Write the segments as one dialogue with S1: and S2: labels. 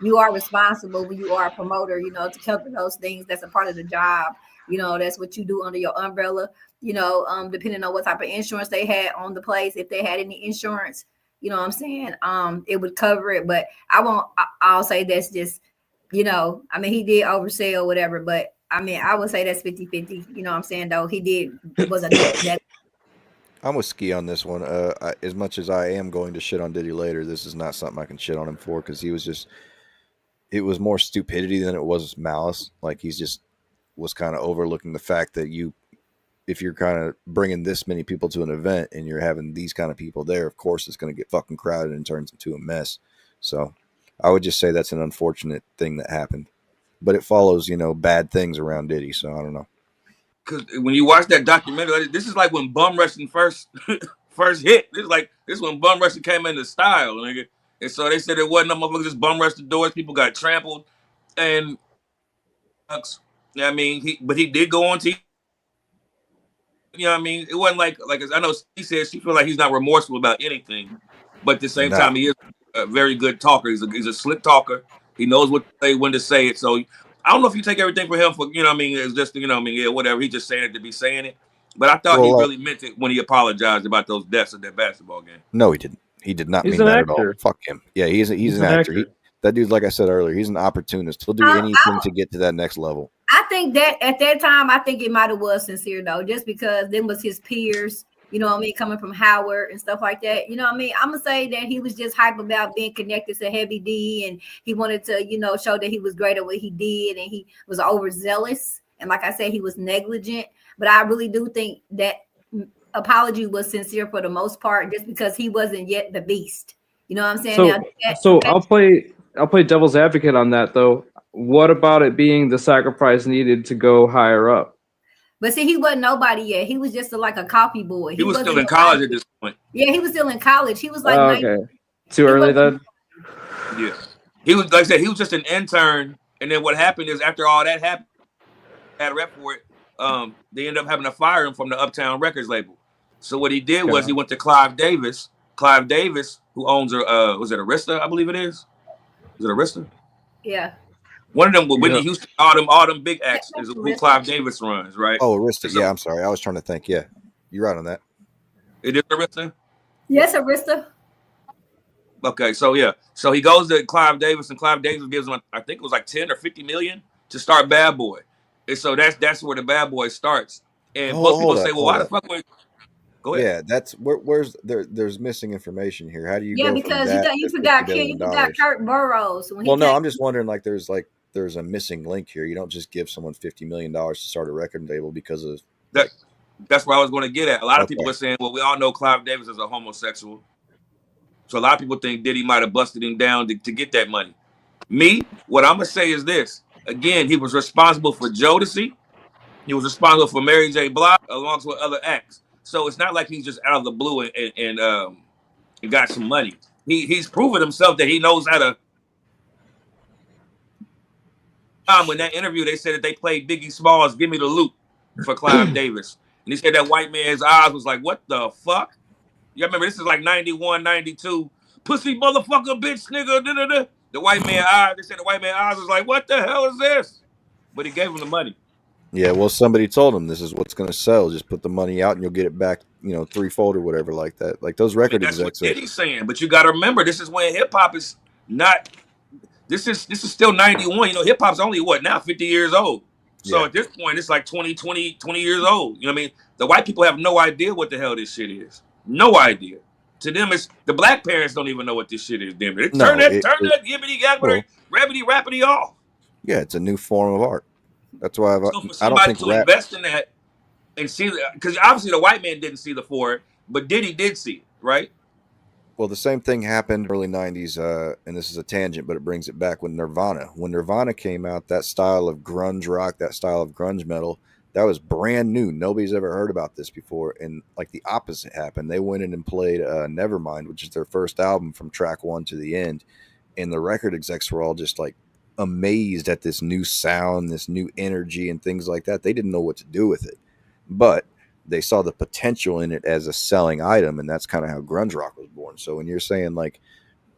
S1: you are responsible when you are a promoter, to cover those things. That's a part of the job. That's what you do under your umbrella. Depending on what type of insurance they had on the place, if they had any insurance, what I'm saying, it would cover it. But I'll say that's just, I mean, he did oversell or whatever, but I mean, I would say that's 50-50. You know what I'm saying, though? He did was a net.
S2: I'm with Ski on this one. As much as I am going to shit on Diddy later, this is not something I can shit on him for, because it was more stupidity than it was malice. Like, he's just was kind of overlooking the fact that if you're kind of bringing this many people to an event and you're having these kind of people there, of course it's going to get fucking crowded and turns into a mess. So I would just say that's an unfortunate thing that happened, but it follows, bad things around Diddy. So I don't know.
S3: Because when you watch that documentary, this is like when bum wrestling first hit. This when bum wrestling came into style, nigga. And so they said it wasn't no motherfuckers just bum wrestling doors. People got trampled, and I mean, he did go on TV. You know what I mean? It wasn't like I know he said she feel like he's not remorseful about anything, but at the same time he is a very good talker. He's a slick talker. He knows what to say, when to say it. So I don't know if you take everything from him for, what I mean, it's just, yeah, whatever. He just saying it to be saying it. But I thought he really meant it when he apologized about those deaths at that basketball game.
S2: No, he didn't. He did not mean that at all. Fuck him. Yeah, he's an actor. That dude's, like I said earlier, he's an opportunist. He'll do anything to get to that next level.
S1: I think that at that time, I think it might have was sincere, though, just because them was his peers, coming from Howard and stuff like that. I'm going to say that he was just hype about being connected to Heavy D, and he wanted to, show that he was great at what he did, and he was overzealous. And like I said, he was negligent. But I really do think that apology was sincere for the most part, just because he wasn't yet the beast. You know what I'm saying?
S4: So I'll play devil's advocate on that, though. What about it being the sacrifice needed to go higher up?
S1: But see, he wasn't nobody yet. He was just like a coffee boy.
S3: He was still in college at this point.
S1: Yeah, he was still in college. He was like,
S4: okay, too early then.
S3: Yeah, he was, like I said, he was just an intern. And then what happened is, after all that happened, had a rep for it. They ended up having to fire him from the Uptown Records label. So what he did was he went to Clive Davis. Clive Davis, who owns was it Arista? I believe it is. Is it Arista?
S1: Yeah.
S3: One of them with Whitney Houston, all them big acts is who Clive Davis runs, right?
S2: Oh, Arista. Yeah, I'm sorry. I was trying to think. Yeah, you're right on that.
S3: It is Arista?
S1: Yes, Arista.
S3: Okay, so yeah. So he goes to Clive Davis, and Clive Davis gives him, I think it was like 10 or 50 million to start Bad Boy. And so that's where the Bad Boy starts. And most people say, well, why the fuck would... Go ahead.
S2: Yeah, that's where's there's missing information here. How do you go
S1: because
S2: from that
S1: you forgot Kurt Burrows.
S2: Well, no, I'm just wondering, like, there's a missing link here. You don't just give someone $50 million to start a record label because of
S3: that. That's where I was going to get at. A lot of people are saying, well, we all know Clive Davis is a homosexual. So a lot of people think Diddy might have busted him down to get that money. Me, what I'm going to say is this. Again, he was responsible for Jodeci. He was responsible for Mary J. Blige, along with other acts. So it's not like he's just out of the blue and got some money. He's proven himself that he knows how to. When that interview, they said that they played Biggie Smalls' "Give Me the Loot" for Clive Davis. And he said that white man's eyes was like, what the fuck? You remember, this is like 91, 92. Pussy motherfucker, bitch, nigga. Da-da-da. The white man eyes, they said the white man eyes was like, what the hell is this? But he gave him the money.
S2: Yeah, well, somebody told him this is what's going to sell. Just put the money out and you'll get it back, threefold or whatever like that. Like those record execs.
S3: That's what Diddy's saying. But you got to remember, this is when hip hop is not. This is still 91. Hip hop's only now 50 years old. So at this point, it's like 20 years old. You know what I mean? The white people have no idea what the hell this shit is. No idea. To them, it's the black parents don't even know what this shit is. Them. Turn that yibbity gabbity, rabbity rappity off.
S2: Yeah, it's a new form of art. That's why
S3: I don't think to invest in that and see, because obviously the white man didn't see the for it, but Diddy did see it, right?
S2: Well, the same thing happened early 90s, and this is a tangent, but it brings it back with Nirvana. When Nirvana came out, that style of grunge rock, that style of grunge metal, that was brand new. Nobody's ever heard about this before. And like the opposite happened. They went in and played Nevermind, which is their first album from track one to the end. And the record execs were all just like amazed at this new sound, this new energy and things like that. They didn't know what to do with it, but they saw the potential in it as a selling item. And that's kind of how grunge rock was born. So when you're saying like,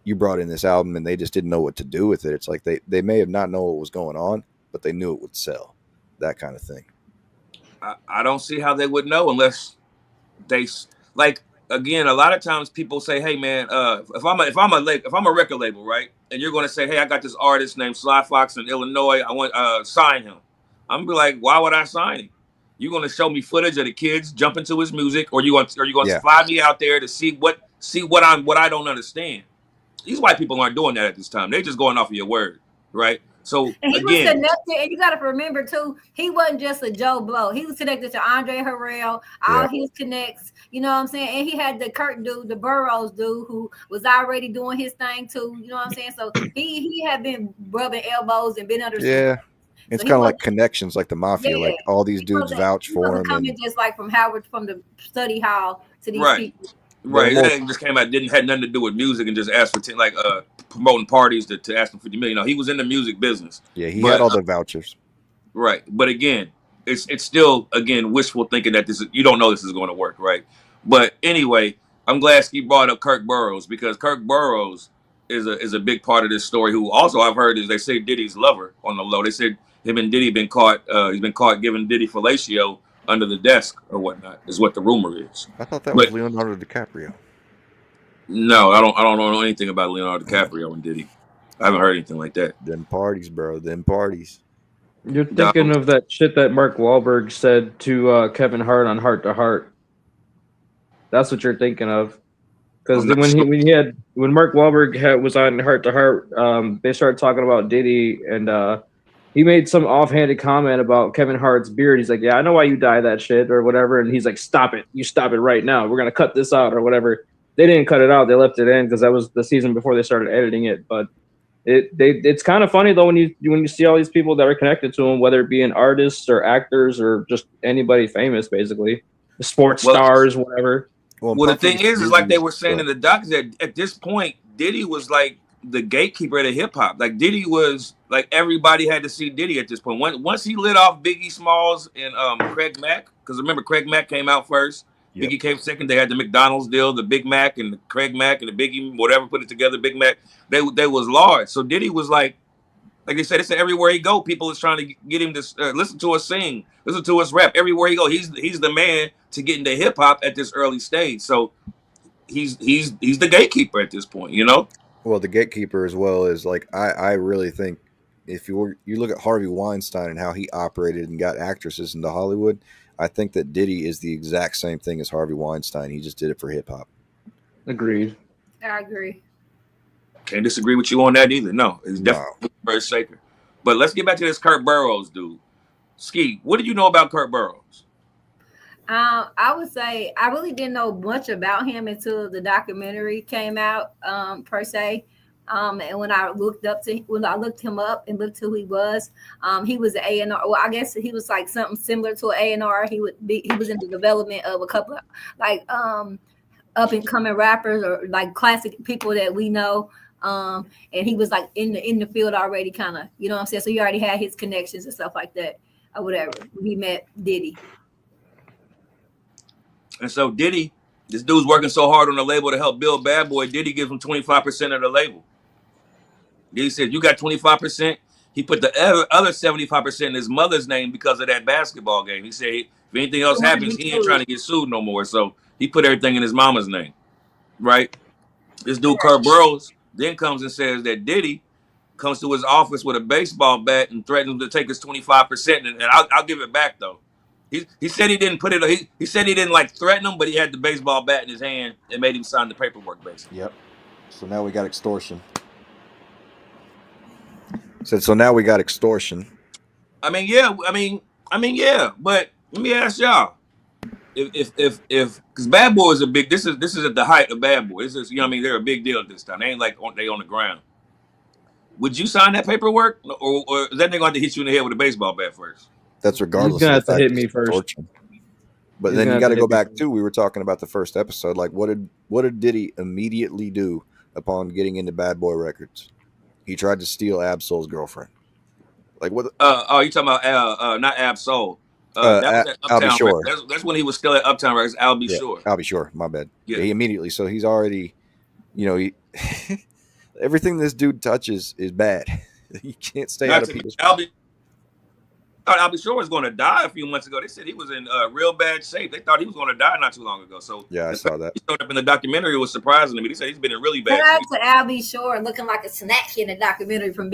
S2: you brought in this album and they just didn't know what to do with it. It's like they may have not known what was going on, but they knew it would sell. That kind of thing.
S3: I don't see how they would know unless they like. Again, a lot of times people say, "Hey, man, if I'm a record label, right, and you're going to say, hey, I got this artist named Sly Fox in Illinois, I want sign him." I'm gonna be like, "Why would I sign him? You going to show me footage of the kids jumping to his music, or you going to fly me out there to see what I don't understand?" These white people aren't doing that at this time. They're just going off of your word, right? So
S1: and he
S3: again,
S1: was connected, and you got to remember too, he wasn't just a Joe Blow. He was connected to Andre Harrell, all his connects. You know what I'm saying? And he had the Kurt dude, the Burroughs dude, who was already doing his thing too. You know what I'm saying? So he had been rubbing elbows and been under.
S2: Yeah, it's kind of like connections, like the mafia. Like all these dudes vouch for him.
S1: Coming just like from Howard, from the study hall to these people.
S3: Right, that just came out. Had nothing to do with music, and just asked for promoting parties to ask him $50 million. He was in the music business.
S2: Yeah, he had all the vouchers.
S3: Right, but again, it's still wishful thinking that you don't know this is going to work, right? But anyway, I'm glad Ski brought up Kirk Burroughs, because Kirk Burroughs is a big part of this story. Who also I've heard is they say Diddy's lover on the low. They said him and Diddy been caught. He's been caught giving Diddy fellatio under the desk or whatnot, is what the rumor is.
S2: I thought that was Leonardo DiCaprio.
S3: No, I don't know anything about Leonardo DiCaprio and Diddy. I haven't heard anything like that.
S2: Them parties, bro. Them parties.
S4: You're thinking of that shit that Mark Wahlberg said to Kevin Hart on Heart to Heart. That's what you're thinking of. Because when Mark Wahlberg was on Heart to Heart, they started talking about Diddy, and he made some offhanded comment about Kevin Hart's beard. He's like, "Yeah, I know why you dye that shit or whatever." And he's like, "Stop it! You stop it right now. We're gonna cut this out or whatever." They didn't cut it out. They left it in because that was the season before they started editing it. But it's kind of funny though when you see all these people that are connected to him, whether it be artists or actors or just anybody famous, basically sports stars, whatever.
S3: Well, the thing is like they were saying in the doc, that at this point Diddy was like the gatekeeper of the hip hop. Like Diddy was like, everybody had to see Diddy at this point. Once he lit off Biggie Smalls and Craig Mack, because remember Craig Mack came out first. Yep. Biggie came second. They had the McDonald's deal, the Big Mac and the Craig Mack and the Biggie, whatever, put it together, Big Mac. They was large. So Diddy was like they said, everywhere he go, people is trying to get him to listen to us sing, listen to us rap. Everywhere he go, he's the man to get into hip hop at this early stage. So he's the gatekeeper at this point, you know.
S2: Well, the gatekeeper as well is like I really think if you look at Harvey Weinstein and how he operated and got actresses into Hollywood, I think that Diddy is the exact same thing as Harvey Weinstein. He just did it for hip hop.
S4: Agreed.
S1: I agree.
S3: Can't disagree with you on that either. No, it's definitely very shaker. But let's get back to this Kurt Burroughs dude. Ski, what did you know about Kurt Burroughs?
S1: I would say I really didn't know much about him until the documentary came out, per se. And when I looked him up and looked who he was an A&R. Well, I guess he was like something similar to an A&R. He was in the development of a couple of like up and coming rappers or like classic people that we know. And he was like in the field already, kind of, you know what I'm saying? So he already had his connections and stuff like that or whatever. He met Diddy.
S3: And so Diddy, this dude's working so hard on the label to help build Bad Boy. Diddy gives him 25% of the label. Diddy said, "You got 25%. He put the other 75% in his mother's name because of that basketball game. He said, if anything else happens, he ain't trying to get sued no more. So he put everything in his mama's name, right? This dude, Kurt Burroughs, then comes and says that Diddy comes to his office with a baseball bat and threatens to take his 25%. And I'll give it back, though. He said he didn't put it. He said he didn't like threaten him, but he had the baseball bat in his hand and made him sign the paperwork, basically.
S2: Yep. So now we got extortion. So now we got extortion.
S3: I mean, yeah. But let me ask y'all, if because Bad Boy is a big. This is at the height of Bad Boy. This is, you know what I mean. They're a big deal at this time. They ain't like they on the ground. Would you sign that paperwork, or is that nigga going to hit you in the head with a baseball bat first?
S2: That's regardless.
S4: He's gonna have to hit me first.
S2: But then you got to go back too. We were talking about the first episode. Like, what did Diddy immediately do upon getting into Bad Boy Records? He tried to steal Ab-Soul's girlfriend. Like what?
S3: You talking about not Ab-Soul? That was at Uptown Records. That's when he was still at Uptown Records. I'll be sure.
S2: I'll be sure. My bad. Yeah. He immediately. So he's already, Everything this dude touches is bad. You can't stay
S3: Not
S2: out of
S3: to
S2: people's.
S3: Albie Shore was going to die a few months ago. They said he was in real bad shape. They thought he was going to die not too long ago. So
S2: Yeah, I saw that.
S3: He showed up in the documentary. It was surprising to me. They said he's been in really bad
S1: Shout out
S3: shape.
S1: to Albie Shore looking like a snack in the documentary from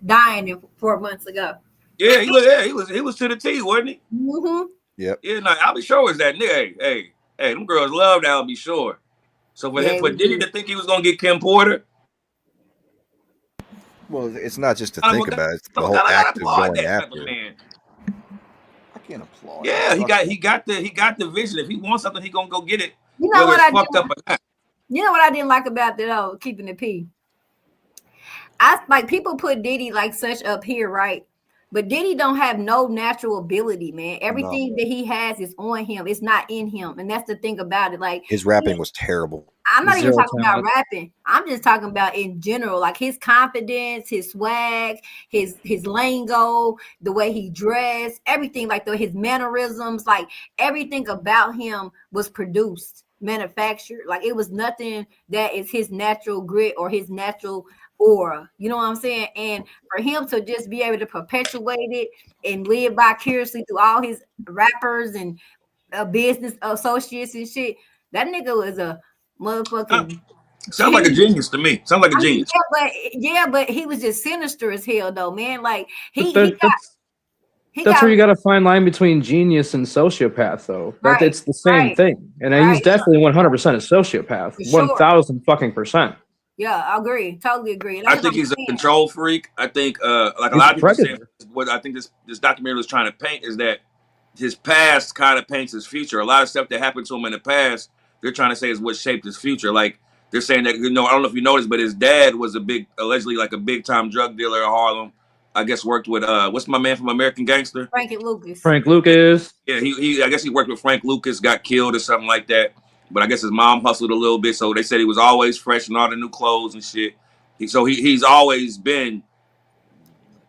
S1: dying 4 months ago.
S3: Yeah, he was to the T, wasn't he?
S1: Mm-hmm.
S2: Yep.
S3: Yeah, no, Albie Shore was that nigga. Hey, them girls loved Albie Shore. So for Diddy to think he was going to get Kim Porter.
S2: Well, it's not just to think about it. It's the whole act of going after it. I can't applaud.
S3: Yeah, he got the vision. If he wants something, he gonna go get it.
S1: You know what I
S3: fucked up or not.
S1: You know what I didn't like about that keeping it P. I like people put Diddy like such up here, right? But Diddy don't have no natural ability, man. Everything that he has is on him. It's not in him. And that's the thing about it. Like
S2: his rapping was terrible.
S1: I'm not even talking about rapping. I'm just talking about in general, like his confidence, his swag, his lingo, the way he dressed, everything, like his mannerisms, like everything about him was produced, manufactured. Like it was nothing that is his natural grit or his natural aura. You know what I'm saying? And for him to just be able to perpetuate it and live vicariously through all his rappers and business associates and shit, that nigga was a motherfucking
S3: sounds like a genius to me. Sounds like a genius.
S1: But he was just sinister as hell though, man. Like
S4: that's where you got to find line between genius and sociopath, though. Right, it's the same thing, and he's definitely 100% a sociopath, 1,000%.
S1: Yeah, I agree. Totally agree.
S3: I think he's a control freak. I think, like a lot of people say, what I think this documentary was trying to paint is that his past kind of paints his future. A lot of stuff that happened to him in the past, they're trying to say is what shaped his future. Like they're saying that, I don't know if you noticed, but his dad was allegedly like a big time drug dealer in Harlem. I guess worked with what's my man from American Gangster?
S1: Frank Lucas.
S4: Frank Lucas.
S3: Yeah, he I guess he worked with Frank Lucas, got killed or something like that. But I guess his mom hustled a little bit, so they said he was always fresh in all the new clothes and shit. He's always been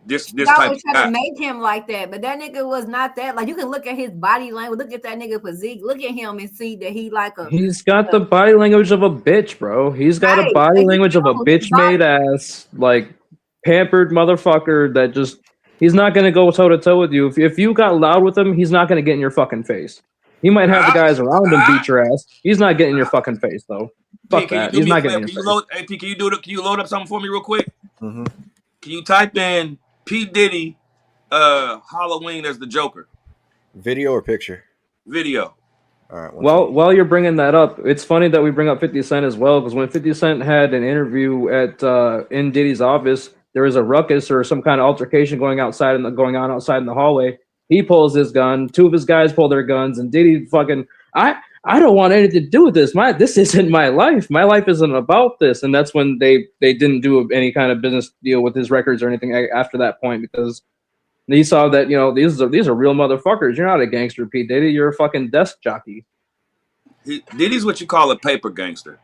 S3: this type of guy.
S1: To make him like that, but that nigga was not that. Like you can look at his body language, look at that nigga physique, look at him and see that he's got
S4: the body language of a bitch, bro. He's got a body language of a bitch made ass, like pampered motherfucker that just he's not gonna go toe to toe with you. If you got loud with him, he's not gonna get in your fucking face. He might have the guys around him beat your ass. He's not getting in your fucking face though. Fuck that. He's not getting in your face.
S3: Hey, P, can you load up something for me real quick?
S2: Mm-hmm.
S3: Can you type in P. Diddy Halloween as the Joker? Video
S2: or picture?
S3: Video.
S2: All right.
S4: While you're bringing that up, it's funny that we bring up 50 Cent as well, because when 50 Cent had an interview at in Diddy's office, there was a ruckus or some kind of altercation going on outside in the hallway. He pulls his gun. Two of his guys pull their guns, and Diddy fucking I don't want anything to do with this. This isn't my life. My life isn't about this. And that's when they didn't do any kind of business deal with his records or anything after that point, because he saw that, these are real motherfuckers. You're not a gangster, P. Diddy. You're a fucking desk jockey.
S3: Diddy's what you call a paper gangster.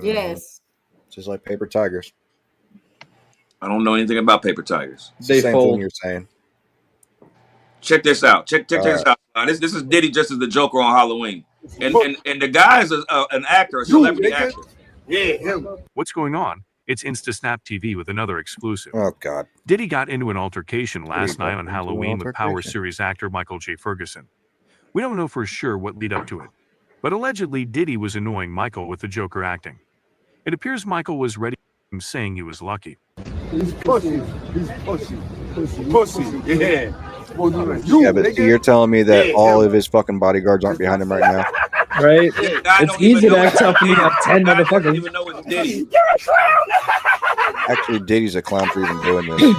S1: Yes.
S2: Just like paper tigers.
S3: I don't know anything about paper tigers.
S2: It's the same thing you're saying.
S3: Check this out. Check this out. This is Diddy just as the Joker on Halloween, and the guy is an actor, a celebrity actor.
S5: Yeah, him. What's going on? It's InstaSnap TV with another exclusive.
S2: Oh God!
S5: Diddy got into an altercation last night on Halloween with Power series actor Michael J. Ferguson. We don't know for sure what led up to it, but allegedly Diddy was annoying Michael with the Joker acting. It appears Michael was ready, saying he was lucky.
S6: He's pussy. He's pussy. Pussy. Yeah.
S2: Yeah, but you're telling me that all of his fucking bodyguards aren't behind him right now?
S4: Right? It's easy to act tough when you have 10 motherfuckers.
S3: Even know it's Diddy.
S6: You're a clown.
S2: Actually, Diddy's a clown for even doing this.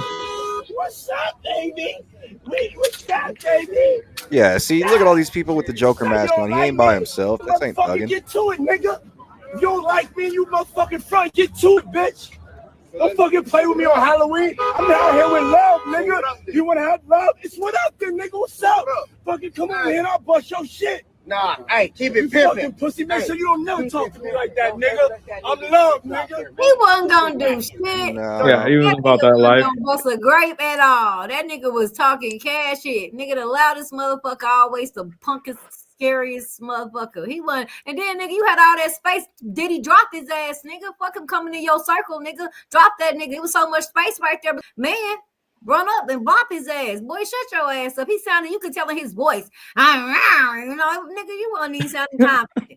S6: What's up, baby? What's up, baby?
S2: Yeah, see, look at all these people with the Joker mask on. He ain't by himself. This ain't thugging.
S6: Get to it, nigga. You don't like me, you motherfucking front. Get to it, bitch. Don't fucking play with me on Halloween. I'm out here with love, nigga. You want to have love? It's what up then, nigga. What's up? Fucking come over here and I'll bust your shit.
S7: Nah, hey, keep it
S6: pimping.
S7: Fucking
S6: pussy, make sure you don't never talk to me like that, nigga. I'm love, nigga.
S1: He wasn't gonna do shit.
S2: No.
S4: Yeah, he was about that life.
S1: Don't bust a grape at all. That nigga was talking cash shit. Nigga, the loudest motherfucker always the punkest, scariest motherfucker. He wasn't. And then, nigga, you had all that space. Diddy dropped his ass, nigga. Fuck him coming in your circle, nigga. Drop that nigga. It was so much space right there. Man, run up and bop his ass. Boy, shut your ass up. He sounded, you could tell in his voice. You know, nigga, you wasn't even sounding confident.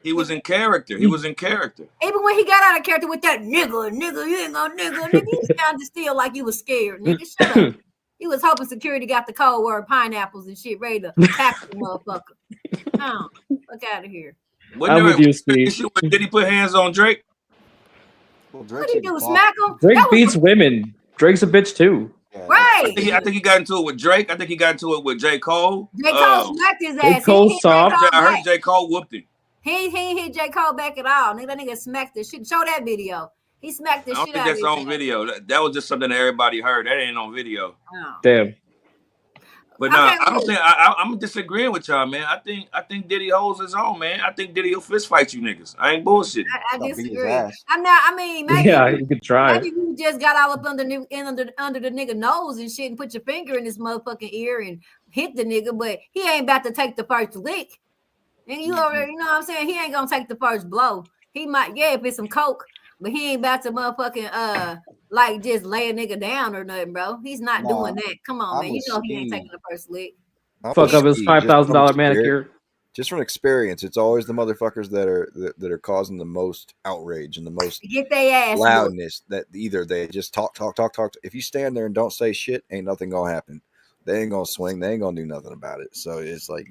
S3: He was in character. He was in character.
S1: Even when he got out of character with that nigga, you ain't gonna nigga, you sounded still like you was scared, nigga. Shut up. He was hoping security got the code word pineapples and shit ready to tap the motherfucker. No, fuck out of here.
S4: I'm with you, Steve.
S3: Did he put hands on Drake?
S2: Well,
S1: What did he do? Smack him?
S4: Drake beats women. Drake's a bitch too.
S2: Yeah,
S1: right.
S3: I think he got into it with Drake. I think he got into it with J. Cole.
S1: J. Cole smacked his ass.
S4: J. Cole soft.
S3: I heard J. Cole whooped him.
S1: He ain't hit J. Cole back at all. Nigga, that nigga smacked the shit. Show that video. He smacked the shit out of him.
S3: I don't think that's on video. That was just something that everybody heard. That ain't on video.
S1: Oh.
S4: Damn.
S3: But no, I don't think I'm disagreeing with y'all, man. I think Diddy holds his own, man. I think Diddy will fist fight you niggas. I ain't bullshitting.
S1: I disagree. I'm not. I mean, maybe
S4: you could try.
S1: Maybe you just got all up under the nigga nose and shit, and put your finger in his motherfucking ear and hit the nigga. But he ain't about to take the first lick. And you already, you know what I'm saying? He ain't gonna take the first blow. He might, if it's some coke, but he ain't about to motherfucking like just lay a nigga down or nothing, bro. He's not doing that. Come on, man. You know he ain't taking the first lick.
S4: Fuck up his $5,000 manicure.
S2: Just from experience, it's always the motherfuckers that are causing the most outrage and the most
S1: get their ass
S2: loudness. That either they just talk. If you stand there and don't say shit, ain't nothing gonna happen. They ain't gonna swing. They ain't gonna do nothing about it. So it's like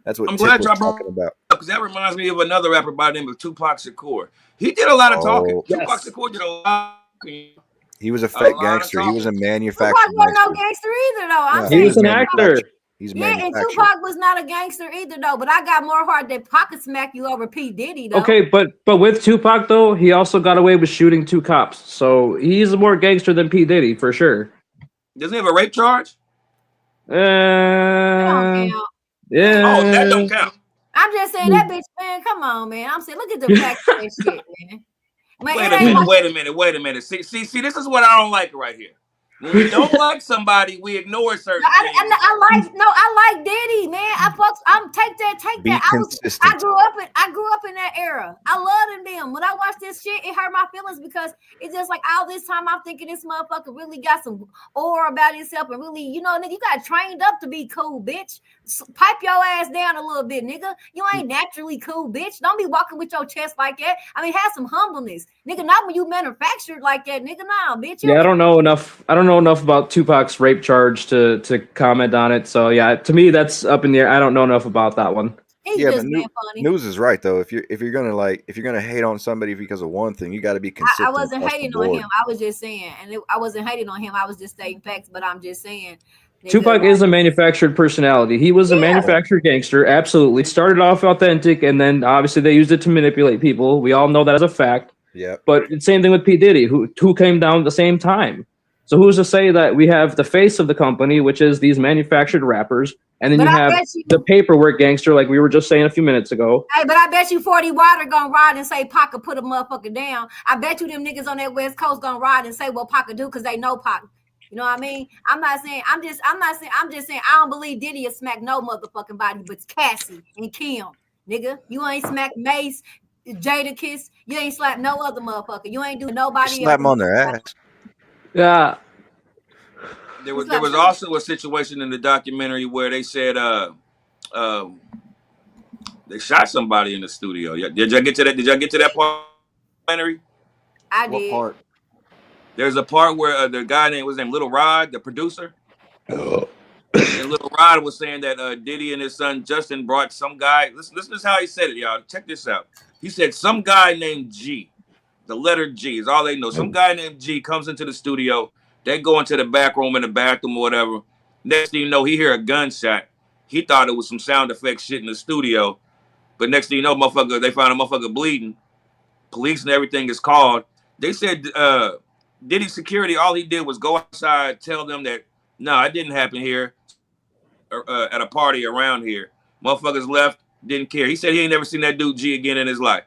S2: that's what I'm glad y'all talking about.
S3: Because that reminds me of another rapper by the name of Tupac Shakur. He did a lot of talking.
S4: Yes.
S3: Tupac Shakur did a lot.
S2: He was a fake gangster. He was a manufacturer.
S1: Tupac wasn't no gangster either, though. I'm
S4: he was an actor.
S2: He's
S1: and Tupac was not a gangster either, though. But I got more heart that pocket smack you over P. Diddy, though.
S4: Okay, but with Tupac though, he also got away with shooting 2 cops, so he's more gangster than P. Diddy for sure.
S3: Doesn't he have a rape charge?
S4: Yeah.
S3: Oh, that don't count.
S1: I'm just saying that bitch, man. Come on, man. I'm saying, look at the facts of that shit, man.
S3: Wait a minute. See, this is what I don't like right here. When we don't like somebody, we ignore certain things.
S1: I like Diddy, man. Take that.
S2: Consistent.
S1: I grew up in that era. I loved them. When I watched this shit, it hurt my feelings because it's just like all this time I'm thinking this motherfucker really got some aura about himself and really, you know, nigga, you got trained up to be cool, bitch. Pipe your ass down a little bit, nigga. You ain't naturally cool, bitch. Don't be walking with your chest like that. I mean, have some humbleness, nigga. Not when you manufactured like that, nigga. Nah, bitch.
S4: Yeah, I don't know enough about Tupac's rape charge to comment on it. So yeah, to me that's up in the air. I don't know enough about that one.
S1: He's just being funny.
S2: News is right though. If you're gonna hate on somebody because of one thing, you got to be consistent.
S1: I wasn't hating on him. I was just saying, I wasn't hating on him. I was just stating facts. But I'm just saying.
S4: Tupac is a manufactured personality. He was a manufactured gangster. Absolutely. Started off authentic, and then obviously they used it to manipulate people. We all know that as a fact.
S2: Yeah.
S4: But same thing with P. Diddy, who came down at the same time. So who's to say that we have the face of the company, which is these manufactured rappers, and then you have the paperwork gangster, like we were just saying a few minutes ago.
S1: Hey, but I bet you 40 Water gonna ride and say Pac put a motherfucker down. I bet you them niggas on that West Coast gonna ride and say what Pac do because they know Pac. You know what I mean? I'm just saying I don't believe Diddy will smack no motherfucking body, but it's Cassie and Kim. Nigga, you ain't smack Mace, Jada Kiss, you ain't slap no other motherfucker. You ain't do nobody
S2: slap them on their ass.
S4: Yeah.
S3: There was also a situation in the documentary where they said they shot somebody in the studio. Did y'all get to that? Did y'all get to that part? Documentary?
S1: I did.
S2: What part?
S3: There's a part where the guy named Little Rod, the producer. And Little Rod was saying that Diddy and his son Justin brought some guy. Listen is how he said it, y'all. Check this out. He said some guy named G. The letter G is all they know. Some guy named G comes into the studio. They go into the back room in the bathroom or whatever. Next thing you know, he hear a gunshot. He thought it was some sound effect shit in the studio. But next thing you know, they found a motherfucker bleeding. Police and everything is called. They said Diddy security, all he did was go outside, tell them that, no, it didn't happen here at a party around here. Motherfuckers left, didn't care. He said he ain't never seen that dude G again in his life.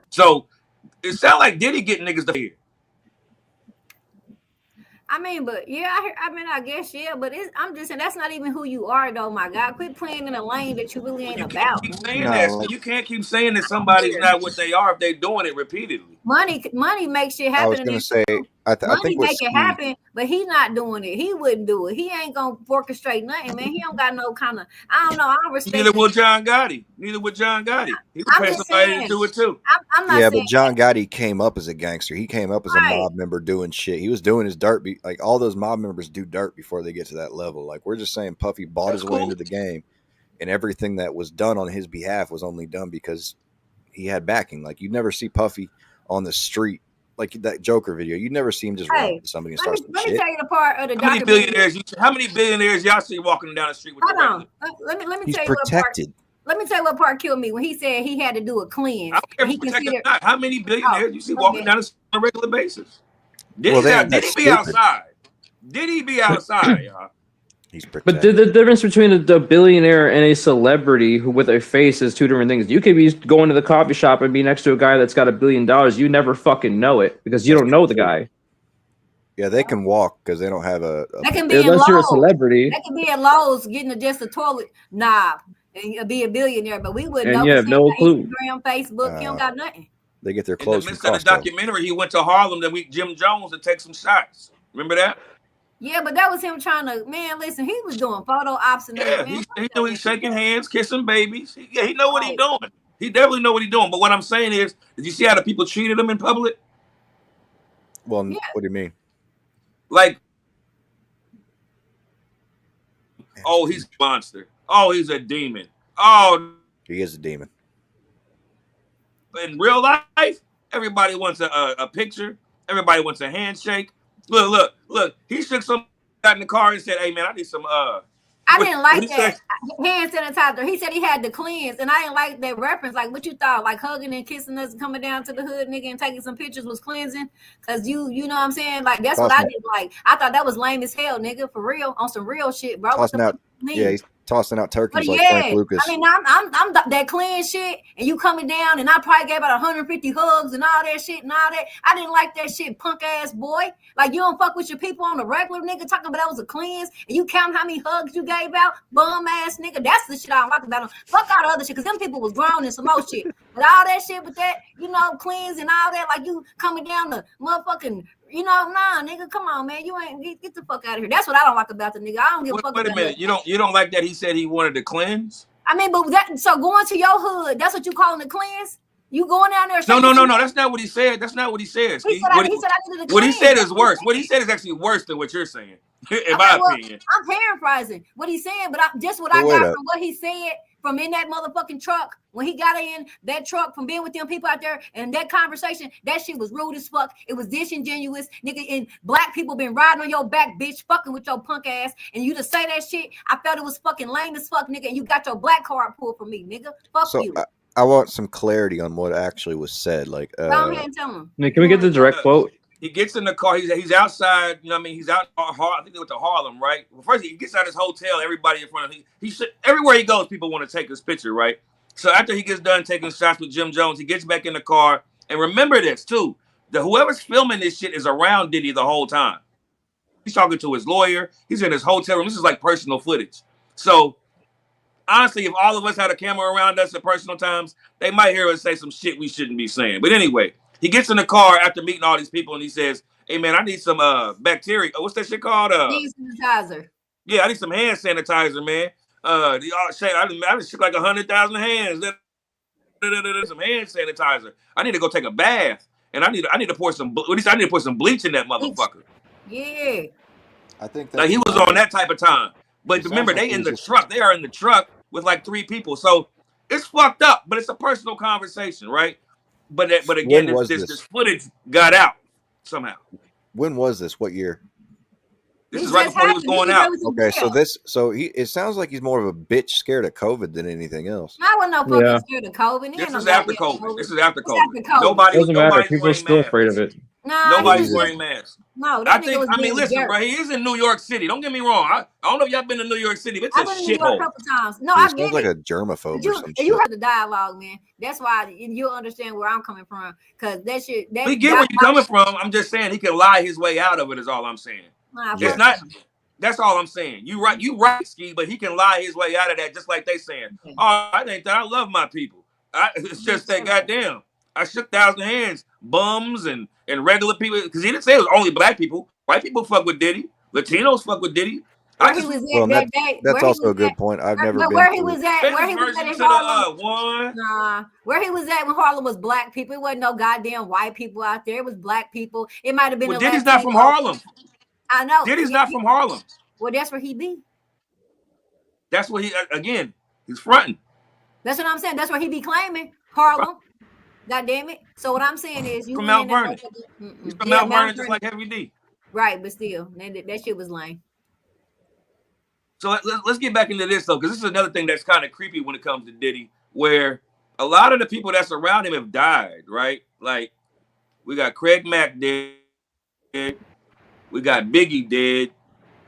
S3: So it sounds like Diddy getting niggas to here.
S1: I mean, but yeah, I guess yeah, but I'm just saying that's not even who you are, though. My God, quit playing in a lane that you really ain't
S3: You can't
S1: about.
S3: keep
S1: Man.
S3: saying that.
S2: No,
S3: So
S2: like
S3: you can't keep saying that somebody's not what they are if they're doing it repeatedly.
S1: Money makes shit
S2: I was
S1: happen in
S2: gonna
S1: this
S2: say,
S1: too.
S2: I
S1: Money
S2: think with
S1: make it
S2: Ski,
S1: happen, but he's not doing it. He wouldn't do it. He ain't gonna orchestrate nothing, man. He don't got no kind of. I don't know. I don't respect.
S3: Neither will John Gotti. Neither will John Gotti. He would
S1: I'm
S3: pay
S1: just
S3: somebody to
S1: saying.
S3: do it too.
S1: I'm not
S2: yeah,
S1: saying
S2: but John Gotti came up as a gangster. He came up as a
S1: right.
S2: mob member doing shit. He was doing his dirt. Like all those mob members do dirt before they get to that level. Like we're just saying, Puffy bought
S3: That's
S2: his way
S3: cool.
S2: into the game, and everything that was done on his behalf was only done because he had backing. Like you never see Puffy on the street. Like that Joker video, you never see him just run up
S1: Hey,
S2: to somebody and
S1: let
S2: start
S1: me
S2: some
S1: let me
S2: shit.
S1: tell you the part of the
S3: How many
S1: documentary.
S3: billionaires y'all see walking down the street with the
S1: Hold
S3: regular?
S1: on. Let me
S2: He's
S1: tell you what part.
S2: protected.
S1: Let me tell you what part killed me when he said he had to do a
S3: I
S1: cleanse.
S3: don't care
S1: And
S3: if
S1: he
S3: it's protected or
S1: considered.
S3: not. How many billionaires you see walking
S1: Okay.
S3: down the street on a regular basis?
S2: Well, they ain't
S3: Did
S2: that
S3: he be
S2: stupid.
S3: outside? Did he be outside, y'all?
S2: He's
S4: But
S2: protected.
S4: the difference between the billionaire and a celebrity who with a face is two different things. You could be going to the coffee shop and be next to a guy that's got $1 billion. You never fucking know it because you
S2: That's
S4: don't know the
S2: true.
S4: guy.
S2: Yeah, they can walk because they don't have a
S1: They can be in
S4: Unless you're a
S1: Lowe's.
S4: celebrity
S1: They can be at Lowe's getting just a toilet knob and be a billionaire, but we wouldn't
S4: and
S1: know
S4: you
S1: because
S4: have
S1: he ain't
S4: no
S1: got
S4: clue.
S1: Instagram, Facebook. He don't got nothing.
S2: They get their
S3: In the
S2: clothes from
S3: midst of the
S2: Costco.
S3: documentary, he went to Harlem that week, Jim Jones, to take some shots. Remember that?
S1: Yeah, but that was him trying to, man, listen, he was doing photo ops and
S3: Yeah,
S1: man.
S3: he knew he's shaking hands, kissing babies. He know what he's
S1: Right.
S3: doing. He definitely know what he's doing. But what I'm saying is, did you see how the people treated him in public?
S2: Well,
S1: Yeah.
S2: what do you mean?
S3: Like, oh, he's a monster. Oh, he's a demon. Oh,
S2: He is a demon.
S3: in real life, everybody wants a picture. Everybody wants a handshake. Look. He shook somebody out in the car and said, "Hey, man, I need some."
S1: I didn't like
S3: he
S1: that
S3: say?
S1: hand sanitizer. He said he had to cleanse, and I didn't like that reference. Like, what you thought? Like hugging and kissing us, and coming down to the hood, nigga, and taking some pictures was cleansing? Cause you know what I'm saying? Like that's what I didn't like. I thought that was lame as hell, nigga, for real, on some real shit, bro. What the fuck you mean?
S2: Yeah, he's tossing out turkeys
S1: But
S2: like
S1: yeah,
S2: Frank Lucas.
S1: I mean, I'm that clean shit, and you coming down, and I probably gave out 150 hugs and all that shit and all that. I didn't like that shit, punk ass boy. Like you don't fuck with your people on the regular, nigga. Talking about that was a cleanse, and you count how many hugs you gave out, bum ass nigga. That's the shit I don't like about him. Fuck all the other shit, cause them people was grown and some more shit. But all that shit with that, cleanse and all that, like you coming down the motherfucking. Nah, nigga, come on, man. You ain't get the fuck out of here. That's what I don't like about the nigga. I don't give a fuck.
S3: Wait a minute. You don't like that he said he wanted to cleanse?
S1: I mean, but so going to your hood, that's what you calling a cleanse? You going down there?
S3: No. That's not what he said. That's not what he said.
S1: He said I needed to cleanse.
S3: What he said is worse. What he said is actually worse than what you're saying, in my opinion.
S1: I'm paraphrasing what he's saying, but just what I got from what he said from in that motherfucking truck when he got in that truck from being with them people out there and that conversation, that shit was rude as fuck. It was disingenuous, nigga. And black people been riding on your back, bitch, fucking with your punk ass, and you to say that shit, I felt it was fucking lame as fuck, nigga. And you got your black card pulled from me, nigga. Fuck you.
S2: I want some clarity on what actually was said. Like,
S1: go ahead and tell him.
S4: Can we get the direct quote?
S3: He gets in the car. He's outside. You know what I mean? He's out. I think they went to Harlem, right? Well, first he gets out of his hotel. Everybody in front of him. He should, everywhere he goes, people want to take his picture, right? So after he gets done taking shots with Jim Jones, he gets back in the car. And remember this too: whoever's filming this shit is around Diddy the whole time. He's talking to his lawyer. He's in his hotel room. This is like personal footage. So honestly, if all of us had a camera around us at personal times, they might hear us say some shit we shouldn't be saying. But anyway. He gets in the car after meeting all these people and he says, "Hey man, I need some bacteria. What's that shit called?
S1: Hand sanitizer.
S3: Yeah, I need some hand sanitizer, man. I just shook like 100,000 hands. Some hand sanitizer. I need to go take a bath, and I need to pour some. At least I need to put some bleach in that motherfucker."
S1: Yeah.
S2: I think
S3: that he was on that type of time. But remember, they in the truck. They are in the truck with like 3 people. So it's fucked up. But it's a personal conversation, right? But again, this footage got out somehow.
S2: When was this? What year?
S3: This is right before he was going out.
S2: Okay, so it sounds like he's more of a bitch scared of COVID than anything else.
S1: I wasn't no fucking scared of COVID.
S3: This is after COVID. This is after COVID. Nobody's
S4: People are still afraid of it.
S3: Nobody's wearing masks.
S1: No,
S3: I mean, listen, bro. He is in New York City. Don't get me wrong. I don't know if y'all been to New York City, but it's a shithole.
S1: A couple times. No, I get it.
S2: Sounds like a germaphobe or some shit.
S1: You heard the dialogue, man. That's why you'll understand where I'm coming from. Because that shit.
S3: We get where you're coming from. I'm just saying he can lie his way out of it. Is all I'm saying.
S1: Nah,
S3: It's
S1: fuck
S3: not.
S1: him.
S3: That's all I'm saying. You right, Ski, but he can lie his way out of that, just like they saying.
S1: Okay.
S3: Oh, I think that I love my people. It's just that goddamn. I shook 1,000 hands, bums and regular people, because he didn't say it was only black people. White people fuck with Diddy. Latinos fuck with Diddy.
S1: Where he was at
S2: Well,
S1: that day?
S2: that's
S1: Where he
S2: also
S1: was
S2: a good
S1: at?
S2: point. I've never
S1: But
S2: been
S1: where he
S2: to
S1: was at?
S3: famous
S1: Where he was at
S3: version
S1: in
S3: to
S1: Harlem?
S3: the one.
S1: Nah, where he was at when Harlem was black people. It wasn't no goddamn white people out there. It was black people. It might have been
S3: Well,
S1: a
S3: Diddy's not from
S1: Latino.
S3: Harlem.
S1: I know.
S3: Diddy's not from Harlem.
S1: Well, that's where he be.
S3: That's what he, again, he's fronting.
S1: That's what I'm saying. That's where he be claiming Harlem. God damn it. So what I'm saying is, you
S3: From
S1: went
S3: Mount
S1: in
S3: Vernon.
S1: there.
S3: He's from Mount Vernon, just like Heavy D.
S1: Right, but still, that shit was lame.
S3: So let's get back into this, though, because this is another thing that's kind of creepy when it comes to Diddy, where a lot of the people that's around him have died, right? Like, we got Craig Mack dead. We got Biggie dead.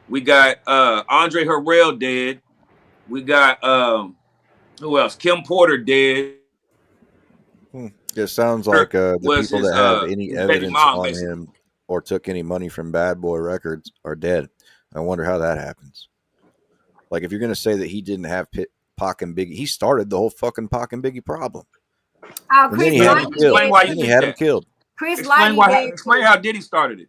S3: We got Andre Harrell dead. We got, who else? Kim Porter dead.
S2: It sounds like the
S3: was
S2: people
S3: his,
S2: that have any
S3: his baby
S2: evidence
S3: mom,
S2: on
S3: basically.
S2: him or took any money from Bad Boy Records are dead. I wonder how that happens. Like, if you're going to say that he didn't have Pac and Biggie, he started the whole fucking Pac and Biggie problem.
S1: Oh,
S2: And then
S1: Chris
S2: he had him
S1: Lighty
S2: killed.
S3: Explain why you
S2: Then he
S3: think
S2: had
S3: that.
S2: him killed.
S1: Chris
S3: Explain
S1: Lighty.
S3: explain how Diddy started it.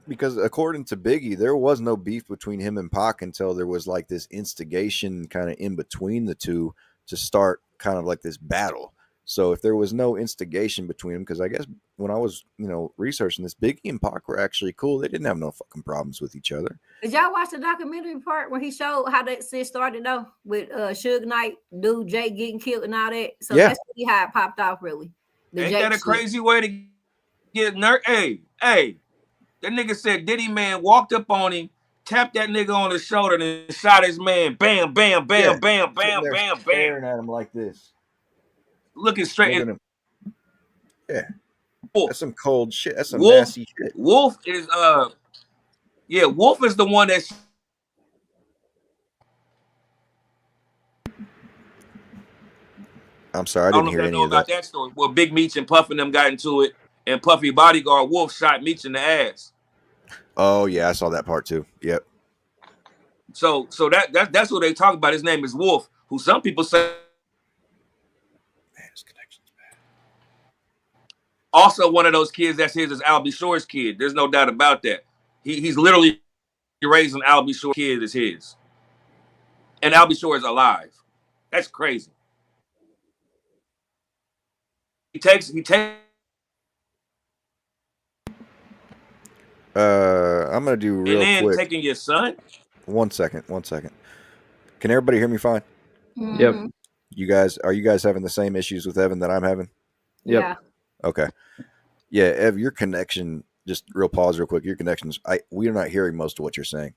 S2: Because according to Biggie, there was no beef between him and Pac until there was like this instigation kind of in between the two to start kind of like this battle. So if there was no instigation between them, because I guess when I was, researching this, Biggie and Pac were actually cool. They didn't have no fucking problems with each other.
S1: Did y'all watch the documentary part where he showed how that shit started though with Suge Knight, dude Jay getting killed and all that? So
S2: Yeah.
S1: that's really how it popped off, really.
S3: Ain't that a crazy way to get nerd? Hey, that nigga said Diddy man walked up on him, tapped that nigga on the shoulder, and shot his man. Bam, bam, bam,
S2: Yeah.
S3: bam, bam,
S2: Sitting there
S3: bam,
S2: staring
S3: bam.
S2: at him like this.
S3: Looking straight
S2: Looking
S3: at
S2: him. Yeah.
S3: Wolf.
S2: That's some cold shit. That's some
S3: Wolf,
S2: nasty shit.
S3: Wolf is Wolf is the one that's
S2: I'm sorry, I
S3: I don't
S2: didn't
S3: know
S2: hear
S3: if I
S2: any
S3: know
S2: of
S3: about
S2: that.
S3: that story. Well, Big Meech and Puff and them got into it, and Puffy bodyguard Wolf shot Meech in the ass.
S2: Oh yeah, I saw that part too. Yep.
S3: So that's what they talk about. His name is Wolf, who some people say
S2: Man, his connection's bad.
S3: also one of those kids that's his is Albie Shore's kid. There's no doubt about that. He's literally raising Albie Shore's kid as his. And Albie Shore is alive. That's crazy. He takes
S2: I'm gonna do real
S3: and then
S2: quick.
S3: taking your son.
S2: 1 second. Can everybody hear me fine?
S4: Yep.
S2: Are you guys having the same issues with Evan that I'm having?
S4: Yep.
S1: Yeah.
S2: Okay. Yeah, Ev, your connection, just real pause real quick. Your connections, we are not hearing most of what you're saying.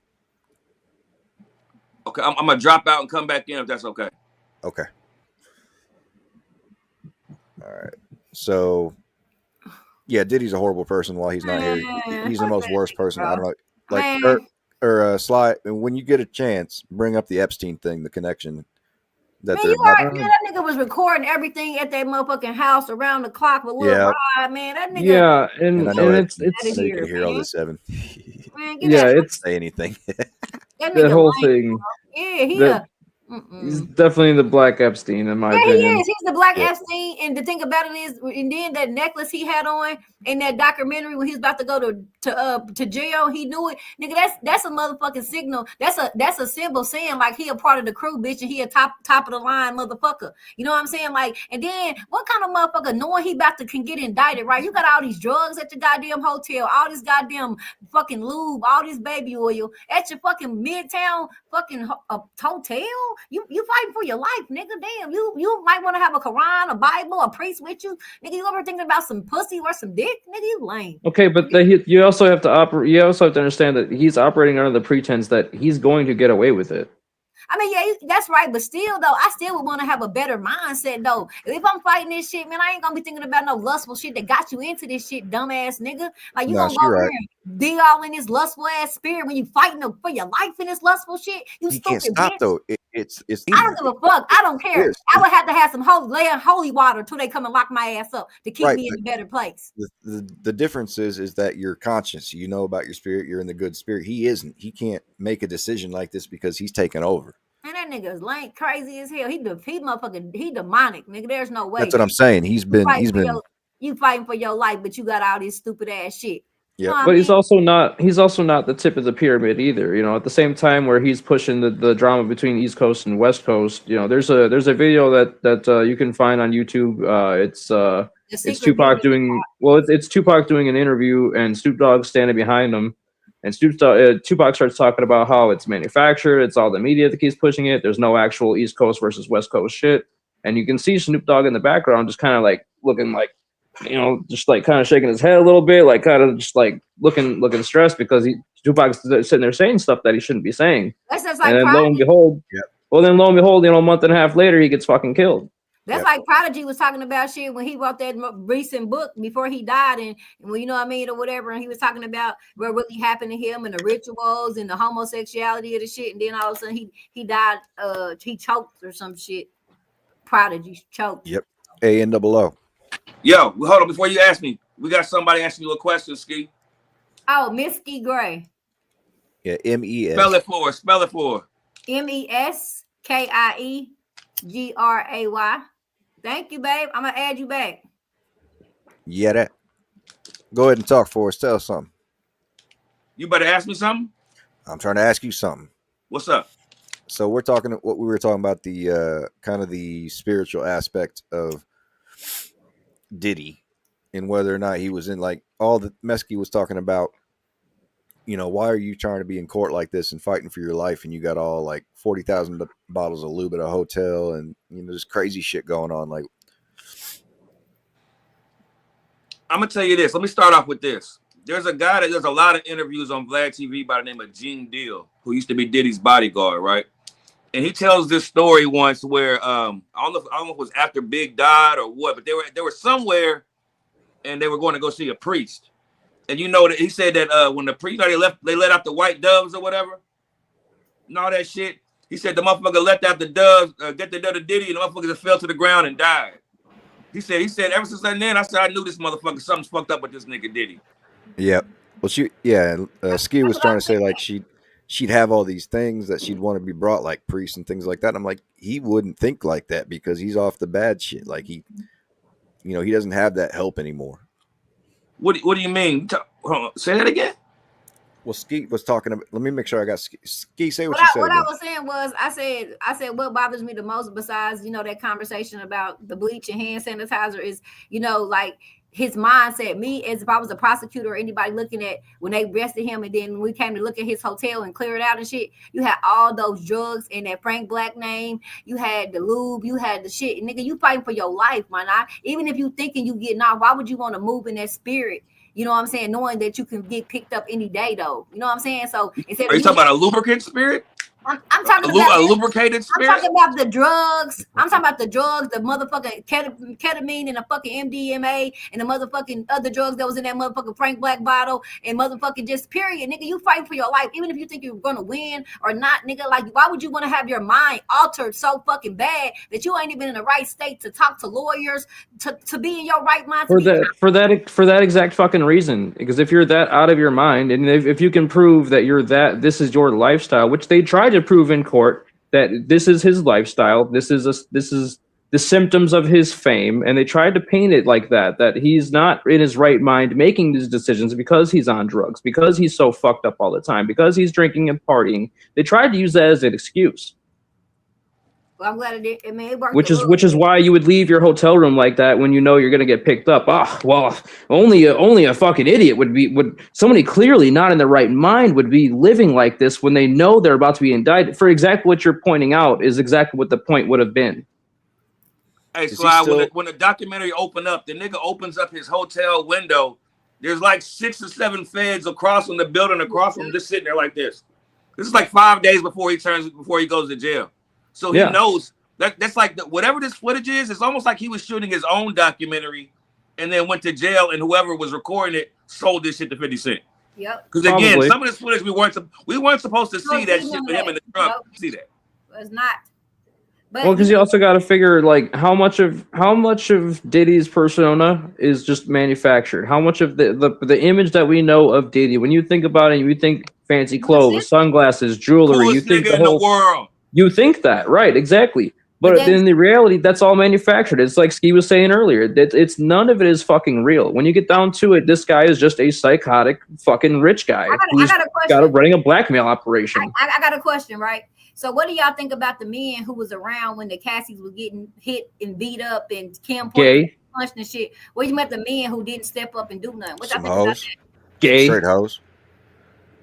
S3: Okay, I'm gonna drop out and come back in if that's okay.
S2: Okay. All right. So, yeah, Diddy's a horrible person while he's not here. He's the most worst person. I don't know. Like, Sly, when you get a chance, bring up the Epstein thing, the connection.
S1: Man,
S2: That
S1: nigga was recording everything at that motherfucking house around the clock with Lil Rod, man. That nigga.
S4: Yeah, and
S2: I know
S4: it's
S2: I know you can hear all this, Evan.
S1: Man,
S4: it's
S2: say anything.
S4: that whole thing.
S1: Yeah,
S4: He's definitely the Black Epstein, in my opinion.
S1: He is. He's the Black Epstein. And the thing about it is, and then that necklace he had on in that documentary when he was about to go to jail, he knew it. Nigga, that's a motherfucking signal. That's a symbol saying like he a part of the crew, bitch, and he a top of the line motherfucker. You know what I'm saying? Like, and then what kind of motherfucker knowing he about to can get indicted, right? You got all these drugs at your goddamn hotel, all this goddamn fucking lube, all this baby oil at your fucking midtown fucking hotel. You fighting for your life, nigga. Damn, you might want to have a Quran, a Bible, a priest with you, nigga. You ever thinking about some pussy or some dick, nigga? You lame.
S4: Okay, but you also have to operate. You also have to understand that he's operating under the pretense that he's going to get away with it.
S1: I mean, yeah, that's right, but still, though, I still would want to have a better mindset, though. If I'm fighting this shit, man, I ain't gonna be thinking about no lustful shit that got you into this shit, dumbass nigga. Like you gonna go there. be all in this lustful ass spirit when you fighting for your life in this lustful shit? You
S2: He
S1: stupid
S2: can't stop
S1: bitch.
S2: though. It's
S1: I don't give a fuck. I don't care. I would have to have some holy water until they come and lock my ass up to keep me in a better place.
S2: The difference is that you're conscious. You know about your spirit. You're in the good spirit. He isn't. He can't make a decision like this because he's taken over.
S1: And that nigga's lame, crazy as hell. He motherfucking, he demonic, nigga. There's no way.
S2: That's what I'm saying. He's been.
S1: You fighting for your life, but you got all this stupid ass shit.
S2: Yeah,
S4: but he's also not the tip of the pyramid either. You know, at the same time where he's pushing the drama between East Coast and West Coast, you know, there's a video that you can find on YouTube. It's Tupac doing it's Tupac doing an interview and Snoop Dogg standing behind him, and Tupac starts talking about how it's manufactured, it's all the media that keeps pushing it. There's no actual East Coast versus West Coast shit, and you can see Snoop Dogg in the background just kind of like looking like, you know, just like kind of shaking his head a little bit, like kind of just like looking stressed because Tupac's sitting there saying stuff that he shouldn't be saying.
S1: That's just like
S4: and then lo and behold, you know, a month and a half later, he gets fucking killed.
S1: That's like Prodigy was talking about shit when he wrote that recent book before he died, and well, you know what I mean, or whatever. And he was talking about what really happened to him and the rituals and the homosexuality of the shit. And then all of a sudden he died. He choked or some shit. Prodigy choked.
S2: Yep. A-N-O-O.
S3: Yo, hold on. Before you ask me, we got somebody asking you a question, Ski.
S1: Oh, Misky Gray.
S2: Yeah, M-E-S.
S3: Spell it for.
S1: M-E-S-K-I-E-G-R-A-Y. Thank you, babe. I'm going to add you back.
S2: Yeah, that. Go ahead and talk for us. Tell us something.
S3: You better ask me something?
S2: I'm trying to ask you something.
S3: What's up?
S2: So we were talking about the kind of the spiritual aspect of Diddy and whether or not he was in, like, all the Mesky was talking about, you know, why are you trying to be in court like this and fighting for your life and you got all like 40,000 bottles of lube at a hotel and, you know, there's crazy shit going on. Like,
S3: I'm gonna tell you this. Let me start off with this. There's a guy that does a lot of interviews on Vlad TV by the name of Gene Deal, who used to be Diddy's bodyguard, right? And he tells this story once where I don't know if it was after Big died or what, but they were somewhere and they were going to go see a priest. And you know that he said that when the priest they let out the white doves or whatever, and all that shit. He said the motherfucker let out the doves, get the dove to Diddy, and the motherfucker just fell to the ground and died. He said ever since then I said I knew this motherfucker, something's fucked up with this nigga Diddy.
S2: Yeah. Well, Ski was trying to say like she'd have all these things that she'd want to be brought, like priests and things like that. And I'm like, he wouldn't think like that because he's off the bad shit. Like he doesn't have that help anymore. What
S3: do you mean? Hold on, say that again.
S2: Well, Ski was talking about. Let me make sure I got Ski. Say what
S1: you
S2: said.
S1: What I was saying was, I said what bothers me the most, besides that conversation about the bleach and hand sanitizer, is like his mindset. Me, as if I was a prosecutor or anybody looking at when they arrested him, and then we came to look at his hotel and clear it out and shit. You had all those drugs in that Frank Black name. You had the lube. You had the shit. Nigga, you fighting for your life, man. Even if you thinking you getting off, why would you want to move in that spirit? You know what I'm saying? Knowing that you can get picked up any day, though. You know what I'm saying? So instead
S3: are you talking about a lubricant spirit?
S1: I'm talking about
S3: a lubricated spirit.
S1: I'm talking about the drugs. I'm talking about the drugs, the motherfucking ketamine and the fucking MDMA and the motherfucking other drugs that was in that motherfucking Frank Black bottle and motherfucking just period, nigga. You fighting for your life, even if you think you're gonna win or not, nigga. Like, why would you want to have your mind altered so fucking bad that you ain't even in the right state to talk to lawyers, to be in your right mind?
S4: For that exact fucking reason, because if you're that out of your mind, and if you can prove that this is your lifestyle, which they tried to prove in court that this is his lifestyle, this is the symptoms of his fame, and they tried to paint it like that he's not in his right mind making these decisions because he's on drugs, because he's so fucked up all the time, because he's drinking and partying. They tried to use that as an excuse.
S1: Well, I'm glad it did. I mean, it worked.
S4: Which is why you would leave your hotel room like that when you know you're gonna get picked up. Only a fucking idiot would somebody clearly not in the right mind would be living like this when they know they're about to be indicted. For exactly what you're pointing out is exactly what the point would have been.
S3: Hey, Sly, when the documentary opened up, the nigga opens up his hotel window. There's like 6 or 7 feds across from the building, across from him, just sitting there like this. This is like 5 days before he goes to jail. So he knows that's like whatever this footage is, it's almost like he was shooting his own documentary and then went to jail, and whoever was recording it sold this shit to 50 Cent.
S1: Yep.
S3: Because again,
S4: Probably.
S3: some of this footage we weren't supposed to see that shit with him in the trunk.
S1: Nope.
S3: See that?
S1: It's not. But
S4: Well, because you also got to figure like how much of Diddy's persona is just manufactured. How much of the image that we know of Diddy, when you think about it, you think fancy clothes, sunglasses, jewelry.
S3: Coolest
S4: You think
S3: nigga in the world.
S4: You think that, right? Exactly. But then in the reality, that's all manufactured. It's like Ski was saying earlier. It's none of it is fucking real. When you get down to it, this guy is just a psychotic fucking rich guy who's running a blackmail operation.
S1: I got a question, right? So what do y'all think about the men who was around when the Cassies was getting hit and beat up and Kim punched and shit? What you met the men who didn't step up and do nothing? What y'all think about that?
S4: Gay.
S2: Straight hoes.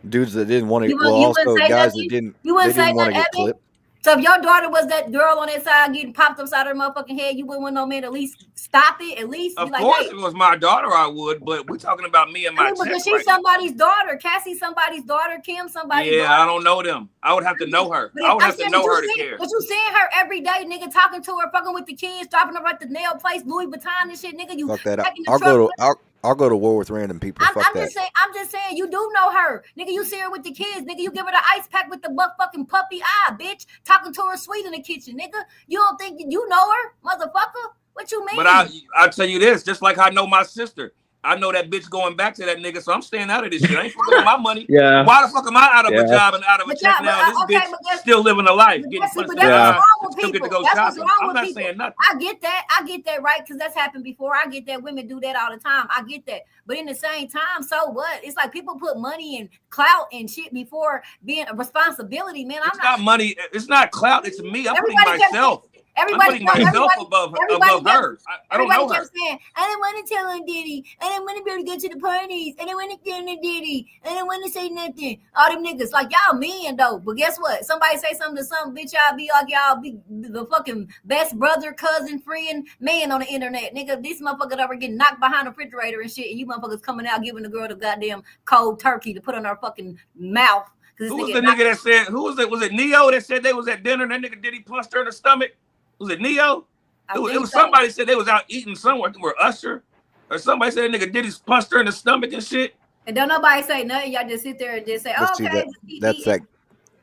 S2: Dudes that didn't want to. Well, also guys that didn't.
S1: You wouldn't
S2: they
S1: say
S2: didn't want
S1: nothing,
S2: to get clipped.
S1: So if your daughter was that girl on that side getting popped upside her motherfucking head, you wouldn't want no man to at least stop it. At least,
S3: of course, if it was my daughter, I would. But we're talking about me and my.
S1: Because she's somebody's daughter. Cassie's somebody's daughter. Kim somebody's daughter.
S3: I don't know them. I would have to know her. I would have to know her to care.
S1: But you seeing her every day, nigga, talking to her, fucking with the kids, dropping her at the nail place, Louis Vuitton and shit, nigga. You
S2: fuck that. I'll go to war with random people.
S1: I'm just saying, you do know her, nigga. You see her with the kids, nigga. You give her the ice pack with the fucking puppy eye, bitch. Talking to her sweet in the kitchen, nigga. You don't think you know her, motherfucker? What you mean?
S3: But I'll tell you this, just like I know my sister. I know that bitch going back to that nigga, so I'm staying out of this shit. I ain't fucking my money.
S4: Yeah.
S3: Why the fuck am I out of a job and out of a check now? This bitch still living a life.
S1: That's what's wrong with people.
S3: I'm not saying nothing.
S1: I get that, right? Because that's happened before. I get that women do that all the time. I get that. But in the same time, so what? It's like people put money and clout and shit before being a responsibility, man.
S3: It's not money. It's not clout. It's me. I'm putting myself.
S1: Everybody
S3: above her. I don't know her.
S1: Saying, I didn't want to tell on Diddy. I didn't want to be able to go to the parties. I didn't want to tell on Diddy. I didn't want to say nothing. All them niggas, like y'all men though. But guess what? Somebody say something to some bitch, y'all be like y'all be the fucking best brother, cousin, friend, man on the internet. Nigga, these motherfuckers over getting knocked behind the refrigerator and shit. And you motherfuckers coming out giving the girl the goddamn cold turkey to put on her fucking mouth.
S3: Who was the nigga that said? Who was it? Was it Neo that said they was at dinner? And that nigga Diddy punched her in the stomach. Was it Neo? It was somebody said they was out eating somewhere. Or Usher, or somebody said that nigga Diddy punched her in the stomach and shit.
S1: And don't nobody say nothing. Y'all just sit there and just say, "Oh, okay."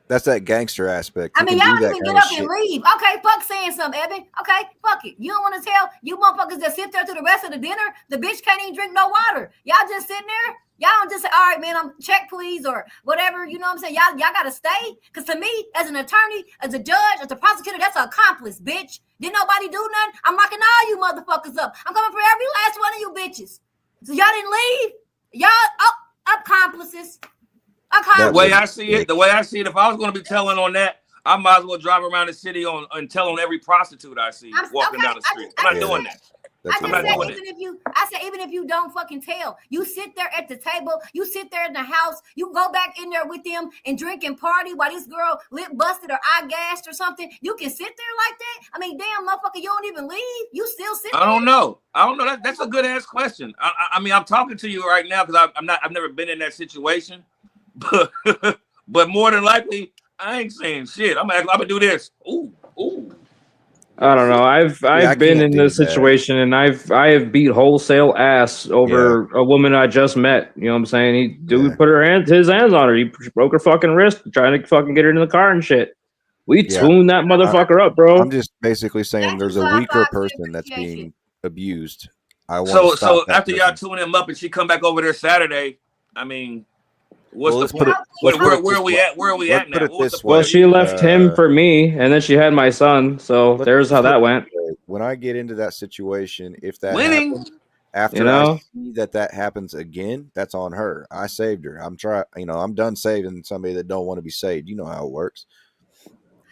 S2: That's that gangster aspect.
S1: I mean, y'all even get up and leave. Okay, fuck saying something, Evan. Okay, fuck it. You don't want to tell you motherfuckers that sit there through the rest of the dinner. The bitch can't even drink no water. Y'all just sitting there. Y'all don't just say, all right, man, I'm check, please, or whatever. You know what I'm saying? Y'all got to stay. Because to me, as an attorney, as a judge, as a prosecutor, that's an accomplice, bitch. Didn't nobody do nothing? I'm locking all you motherfuckers up. I'm coming for every last one of you bitches. So y'all didn't leave? Y'all accomplices.
S3: The way I see it, if I was going to be telling on that, I might as well drive around the city and tell on every prostitute I see walking down the street. I'm not doing that.
S1: I said, even if you don't fucking tell, you sit there at the table, you sit there in the house, you go back in there with them and drink and party while this girl lip busted or eye gassed or something. You can sit there like that. I mean, damn, motherfucker, you don't even leave. You still sit there.
S3: I don't know. That's a good ass question. I mean, I'm talking to you right now because I've never been in that situation, but more than likely, I ain't saying shit. I'm gonna do this. Ooh.
S4: I don't know. I've been in this situation and I have beat wholesale ass over a woman I just met. You know what I'm saying? Put his hands on her. He broke her fucking wrist trying to fucking get her in the car and shit. We tuned that motherfucker up, bro.
S2: I'm just basically saying there's a weaker person that's being abused. So
S3: after y'all tune him up and she come back over there Saturday, I mean, where are we at now?
S4: Well, she left him for me, and then she had my son. So there's how that went.
S2: When I get into that situation, if that
S3: winning
S2: happens, after I see that happens again, that's on her. I saved her. I'm done saving somebody that don't want to be saved. You know how it works.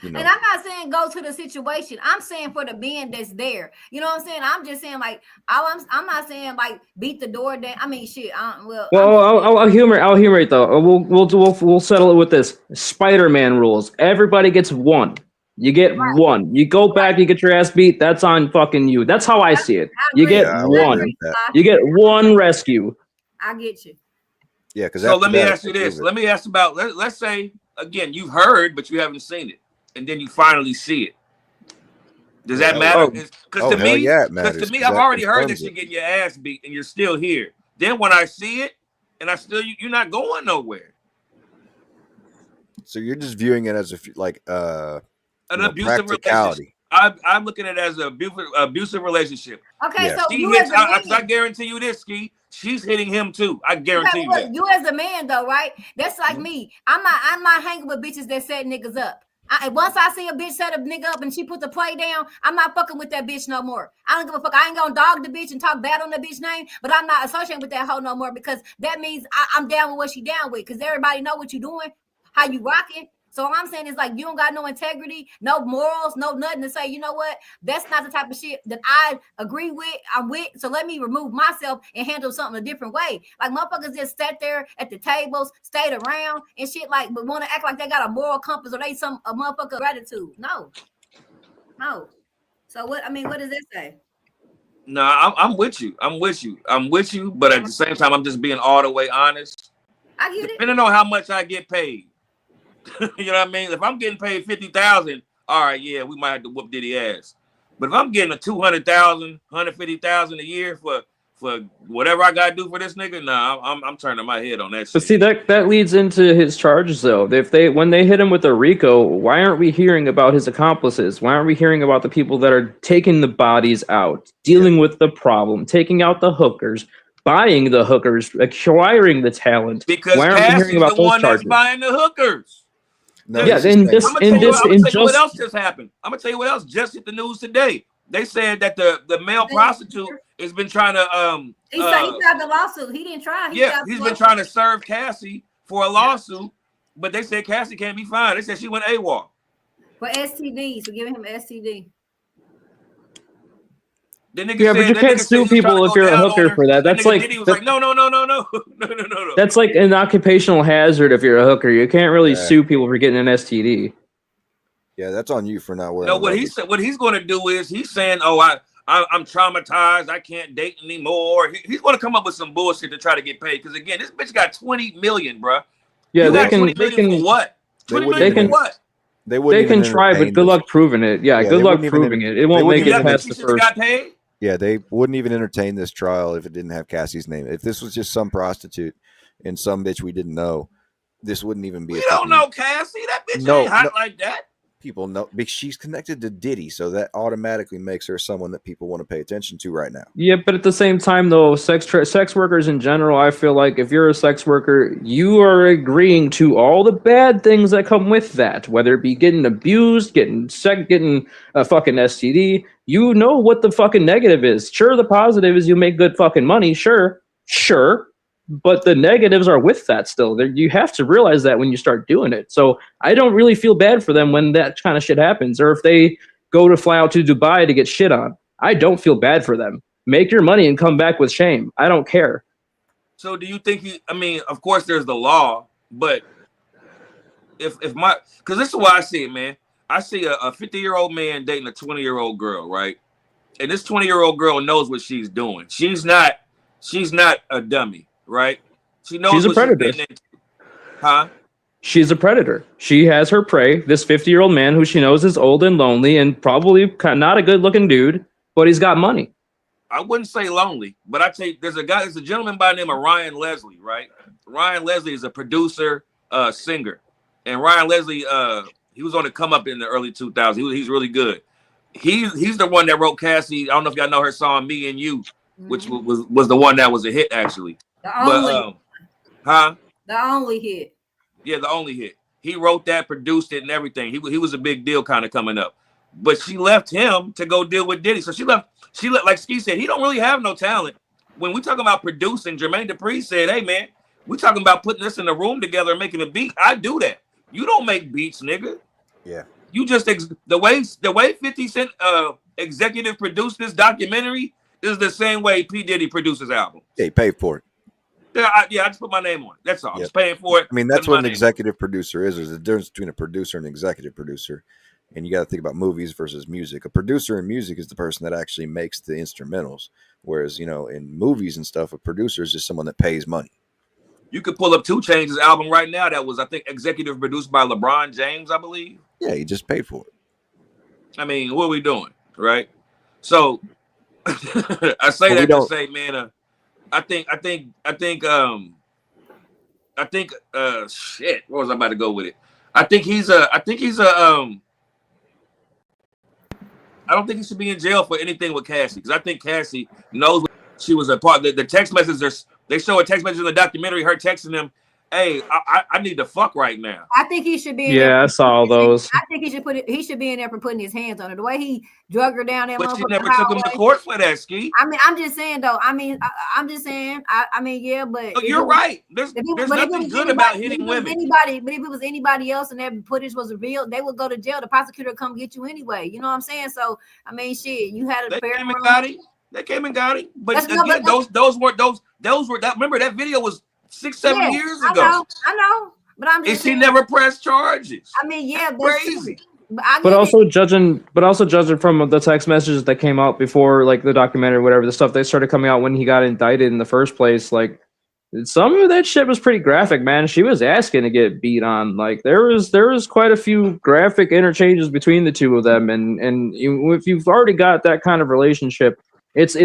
S1: And I'm not saying go to the situation. I'm saying for the men that's there. You know what I'm saying? I'm just saying like I'm not saying like beat the door down. I mean shit.
S4: I'll humor it though. We'll settle it with this. Spider-Man rules. Everybody gets one. You get one. You go back. You get your ass beat. That's on fucking you. That's how I see it. You get one. You get one rescue.
S1: I get you.
S2: Yeah. Because
S3: so let me ask you this. Let me ask about. Let's say again you've heard but you haven't seen it. And then you finally see it. Does that matter? Because to me, I've already heard that you're getting your ass beat and you're still here. Then when I see it, and you're not going nowhere.
S2: So you're just viewing it as like
S3: an abusive relationship. I'm looking at it as an abusive relationship.
S1: Okay,
S2: Yeah.
S1: so
S3: She
S1: you
S3: hits,
S1: as a man,
S3: I guarantee you this, Ski. She's hitting him too. I guarantee you that.
S1: You as a man though, right? That's like me. I'm not hanging with bitches that set niggas up. Once I see a bitch set a nigga up and she put the play down, I'm not fucking with that bitch no more. I don't give a fuck. I ain't gonna dog the bitch and talk bad on the bitch name, but I'm not associating with that hoe no more because that means I'm down with what she down with. Because everybody know what you doing, how you rocking. So all I'm saying is like you don't got no integrity, no morals, no nothing to say. You know what? That's not the type of shit that I agree with. I'm with. So let me remove myself and handle something a different way. Like motherfuckers just sat there at the tables, stayed around and shit. Like, but want to act like they got a moral compass or they a motherfucker gratitude. No. So what? I mean, what does that say?
S3: No, I'm with you. I'm with you. But at the same time, I'm just being all the way honest.
S1: I get it.
S3: Depending on how much I get paid. You know what I mean? If I'm getting paid $50,000, all right, yeah, we might have to whoop Diddy ass. But if I'm getting a $200,000, $150,000 a year for whatever I gotta do for this nigga, nah, I'm turning my head on that shit.
S4: But see, that leads into his charges though. When they hit him with a RICO, why aren't we hearing about his accomplices? Why aren't we hearing about the people that are taking the bodies out, dealing with the problem, taking out the hookers, buying the hookers, acquiring the talent?
S3: Because
S4: why aren't we hearing about
S3: the one
S4: those
S3: that's buying the hookers.
S2: No,
S4: yeah,
S3: I'm gonna tell you what else just happened. I'm gonna tell you what else just hit the news today. They said that the male prostitute has been trying to
S1: he tried the lawsuit. He didn't try.
S3: He's been trying to serve Cassie for a lawsuit, but they said Cassie can't be fined. They said she went AWOL.
S1: For STD, so giving him STD.
S4: Yeah, but you can't sue people if you're a hooker for that. That's like
S3: Diddy was like, no.
S4: That's like an occupational hazard if you're a hooker. You can't really sue people for getting an STD.
S2: Yeah, that's on you for not wearing.
S3: No, what he's going to do is he's saying, "Oh, I'm traumatized. I can't date anymore." He's going to come up with some bullshit to try to get paid. Because again, this bitch got 20 million, bro.
S4: Yeah, they can
S3: for what? 20 million for what?
S4: They can try, but good luck proving it. Yeah, good luck proving it. It won't make it past the first.
S3: Got paid?
S2: Yeah, they wouldn't even entertain this trial if it didn't have Cassie's name. If this was just some prostitute and some bitch we didn't know, this wouldn't even be.
S3: We don't know Cassie. That bitch ain't hot like that.
S2: People know because she's connected to Diddy, so that automatically makes her someone that people want to pay attention to right now.
S4: Yeah, but at the same time, though, sex workers in general, I feel like if you're a sex worker, you are agreeing to all the bad things that come with that, whether it be getting abused, getting a fucking STD. You know what the fucking negative is. Sure, the positive is you make good fucking money. Sure. But the negatives are with that still. You have to realize that when you start doing it. So I don't really feel bad for them when that kind of shit happens. Or if they go to fly out to Dubai to get shit on. I don't feel bad for them. Make your money and come back with shame. I don't care.
S3: So do you think of course there's the law, but because this is why I see it, man. I see a 50-year-old man dating a 20-year-old girl, right? And this 20-year-old girl knows what she's doing. She's not a dummy. Right? She knows
S4: she's a predator.
S3: Huh?
S4: She's a predator. She has her prey. This 50-year-old man who she knows is old and lonely and probably not a good-looking dude, but he's got money.
S3: I wouldn't say lonely, but I'd say there's a gentleman by the name of Ryan Leslie, right? Ryan Leslie is a producer, singer. And Ryan Leslie, he was on the come up in the early 2000s. He's really good. He's the one that wrote Cassie. I don't know if y'all know her song "Me and You," which was the one that was a hit actually.
S1: The only hit.
S3: Yeah, the only hit. He wrote that, produced it, and everything. He was a big deal kind of coming up. But she left him to go deal with Diddy. So she left, like Ski said, he don't really have no talent. When we talking about producing, Jermaine Dupri said, "Hey man, we talking about putting this in the room together and making a beat. I do that. You don't make beats, nigga.
S2: Yeah.
S3: You just the way 50 Cent executive produced this documentary is the same way P. Diddy produces albums.
S2: Yeah, he paid for it.
S3: Yeah, I just put my name on it. That's all. I'm just paying for it.
S2: I mean, that's what an executive producer is. There's a difference between a producer and an executive producer. And you got to think about movies versus music. A producer in music is the person that actually makes the instrumentals. Whereas, in movies and stuff, a producer is just someone that pays money.
S3: You could pull up 2 Chainz' album right now that was, I think, executive produced by LeBron James, I believe.
S2: Yeah, he just paid for it.
S3: I mean, what are we doing, right? So I say that to say, man, I think I think shit. What was I about to go with it? I think he's a I don't think he should be in jail for anything with Cassie, because I think Cassie knows she was a part. The text messages, they show a text message in the documentary, her texting him, "Hey, I need to fuck right now."
S1: I think he should be in
S4: there. I saw all those.
S1: I think he should he should be in there for putting his hands on her. The way he drug her down that
S3: but she
S1: motherfucking
S3: never took him to court for that, Ski.
S1: I mean, I'm just saying though. I'm just saying. I mean, yeah, but
S3: you're right. There's nothing good about hitting women.
S1: But if it was anybody else and that footage was revealed, they would go to jail. The prosecutor would come get you anyway. You know what I'm saying? So I mean, shit, you had a fair.
S3: They came and got him. But again, those were that. Remember that video was 6-7 years ago.
S1: I know. But I'm just
S3: saying, she never pressed charges.
S1: I mean, yeah, that's
S3: crazy.
S4: But also judging from the text messages that came out before, like the documentary, whatever, the stuff they started coming out when he got indicted in the first place, like some of that shit was pretty graphic, man. She was asking to get beat on. Like there was quite a few graphic interchanges between the two of them, and if you've already got that kind of relationship, it's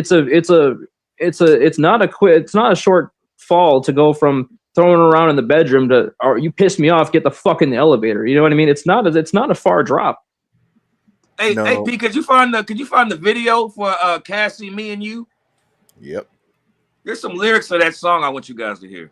S4: not a short fall to go from throwing around in the bedroom to, or you pissed me off, get the fuck in the elevator. You know what I mean? It's not a far drop.
S3: Hey, P, could you find the video for Cassie, Me and You?
S2: Yep.
S3: There's some lyrics to that song I want you guys to hear.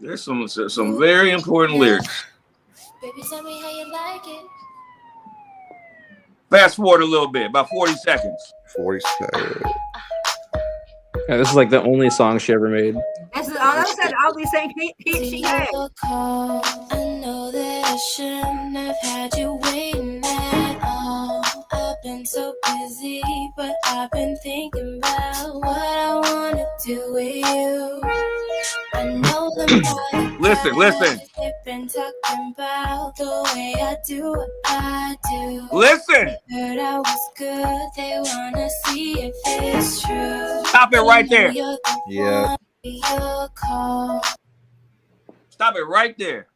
S3: There's some very important lyrics.
S7: Baby, tell me how you like it.
S3: Fast forward a little bit, about 40 seconds.
S2: 40 seconds.
S4: Yeah, this is like the only song she ever made.
S1: That's all I said. I'll be saying she had.
S7: I know that I shouldn't have had you waiting at all. I've been so busy, but I've been thinking about what I want to do with you. I know the
S3: Listen.
S7: They've been talking about the way I do what I do.
S3: Listen.
S7: Heard I was good. They wanna see if it's true.
S3: Stop it right there.
S2: Yeah.
S3: Stop it right there.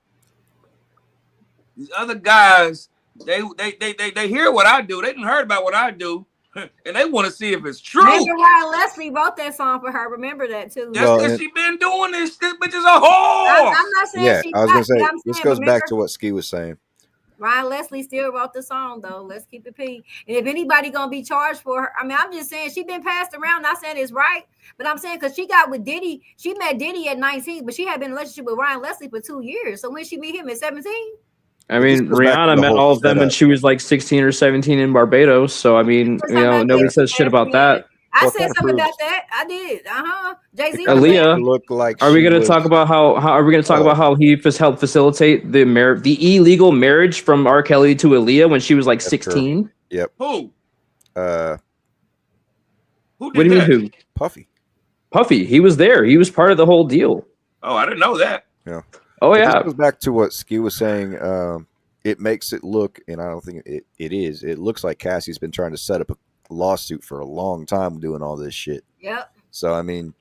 S3: These other guys, they hear what I do. They didn't heard about what I do, and they want to see if it's true.
S1: Remember why Leslie wrote that song for her? Remember that too.
S3: That's because she been doing this. This bitch is a whore.
S1: I'm not saying.
S2: Yeah, I was gonna say this goes
S1: remember,
S2: back to what Ski was saying.
S1: Ryan Leslie still wrote the song though. Let's keep it P. And if anybody gonna be charged for her, I mean, I'm just saying she been passed around. Not saying it's right, but I'm saying because she got with Diddy, she met Diddy at 19, but she had been in a relationship with Ryan Leslie for 2 years. So when she meet him at 17.
S4: I mean, Rihanna met all of them when she was like 16 or 17 in Barbados. So I mean, nobody says shit about that.
S1: I said something about that. I did. Jay-Z.
S4: Aaliyah.
S2: Look like.
S4: Are we going to talk about how are we going to talk about how he helped facilitate the illegal marriage from R. Kelly to Aaliyah when she was like 16?
S2: True. Yep.
S3: Who?
S4: What do you mean who?
S2: Puffy.
S4: He was there. He was part of the whole deal.
S3: Oh, I didn't know that.
S2: Yeah.
S4: Oh yeah.
S2: This goes back to what Ski was saying. It makes it look, and I don't think it is. It looks like Cassie's been trying to set up a lawsuit for a long time doing all this shit.
S1: Yep.
S2: So I mean,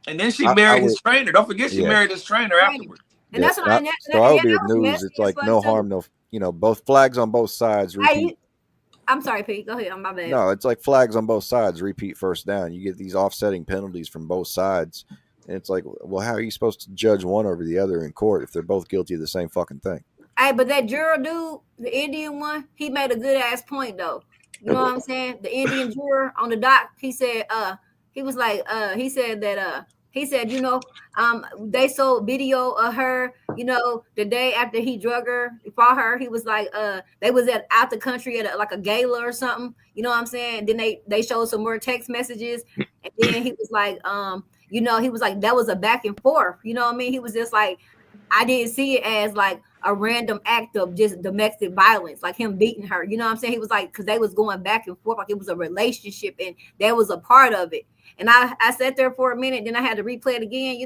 S3: and then she married his trainer. Don't forget she married his trainer afterwards.
S1: And that's what I
S2: would be with news. It's like no harm, no. Both flags on both sides. Repeat.
S1: I'm sorry, Pete. Go ahead. I'm my bad.
S2: No, it's like flags on both sides. Repeat first down. You get these offsetting penalties from both sides, and it's like, well, how are you supposed to judge one over the other in court if they're both guilty of the same fucking thing?
S1: Hey, but that juror dude, the Indian one, he made a good ass point though. You know what I'm saying? The Indian juror on the dock, he said, he said that they sold video of her, the day after he drug her, fought her. He was like, they was out the country at a gala or something. You know what I'm saying? Then they showed some more text messages, and then he was like, he was like, that was a back and forth. You know what I mean? He was just like, I didn't see it as like a random act of just domestic violence, like him beating her. You know what I'm saying? He was like, because they was going back and forth, like it was a relationship, and that was a part of it. And I sat there for a minute, then I had to replay it again,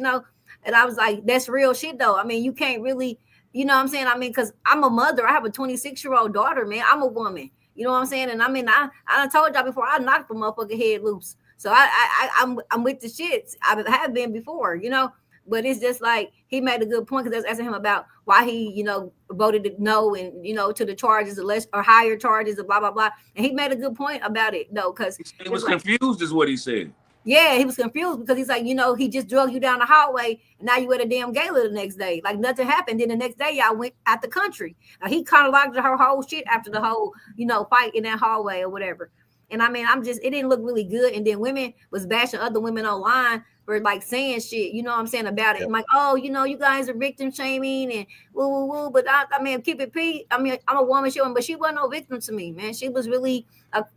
S1: and I was like, that's real shit though. I mean, you can't really, you know what I'm saying? I mean, because I'm a mother. I have a 26-year-old daughter, man. I'm a woman. You know what I'm saying? And I mean, I told y'all before, I knocked the motherfucking head loose. So I'm with the shits. I have been before, But it's just like he made a good point because I was asking him about why he, you know, voted no and to the charges less or higher charges and blah blah blah. And he made a good point about it though, because
S3: he was confused, is what he said.
S1: Yeah, he was confused because he's like, he just drug you down the hallway and now you at a damn gala the next day. Like nothing happened. Then the next day y'all went out the country. He kind of locked her whole shit after the whole, fight in that hallway or whatever. And I mean, it didn't look really good. And then women was bashing other women online for like saying shit, about it. I'm like, oh, you guys are victim shaming and woo, woo, woo. But I mean, keep it P. I mean, I'm a woman showing, but she wasn't no victim to me, man. She was really,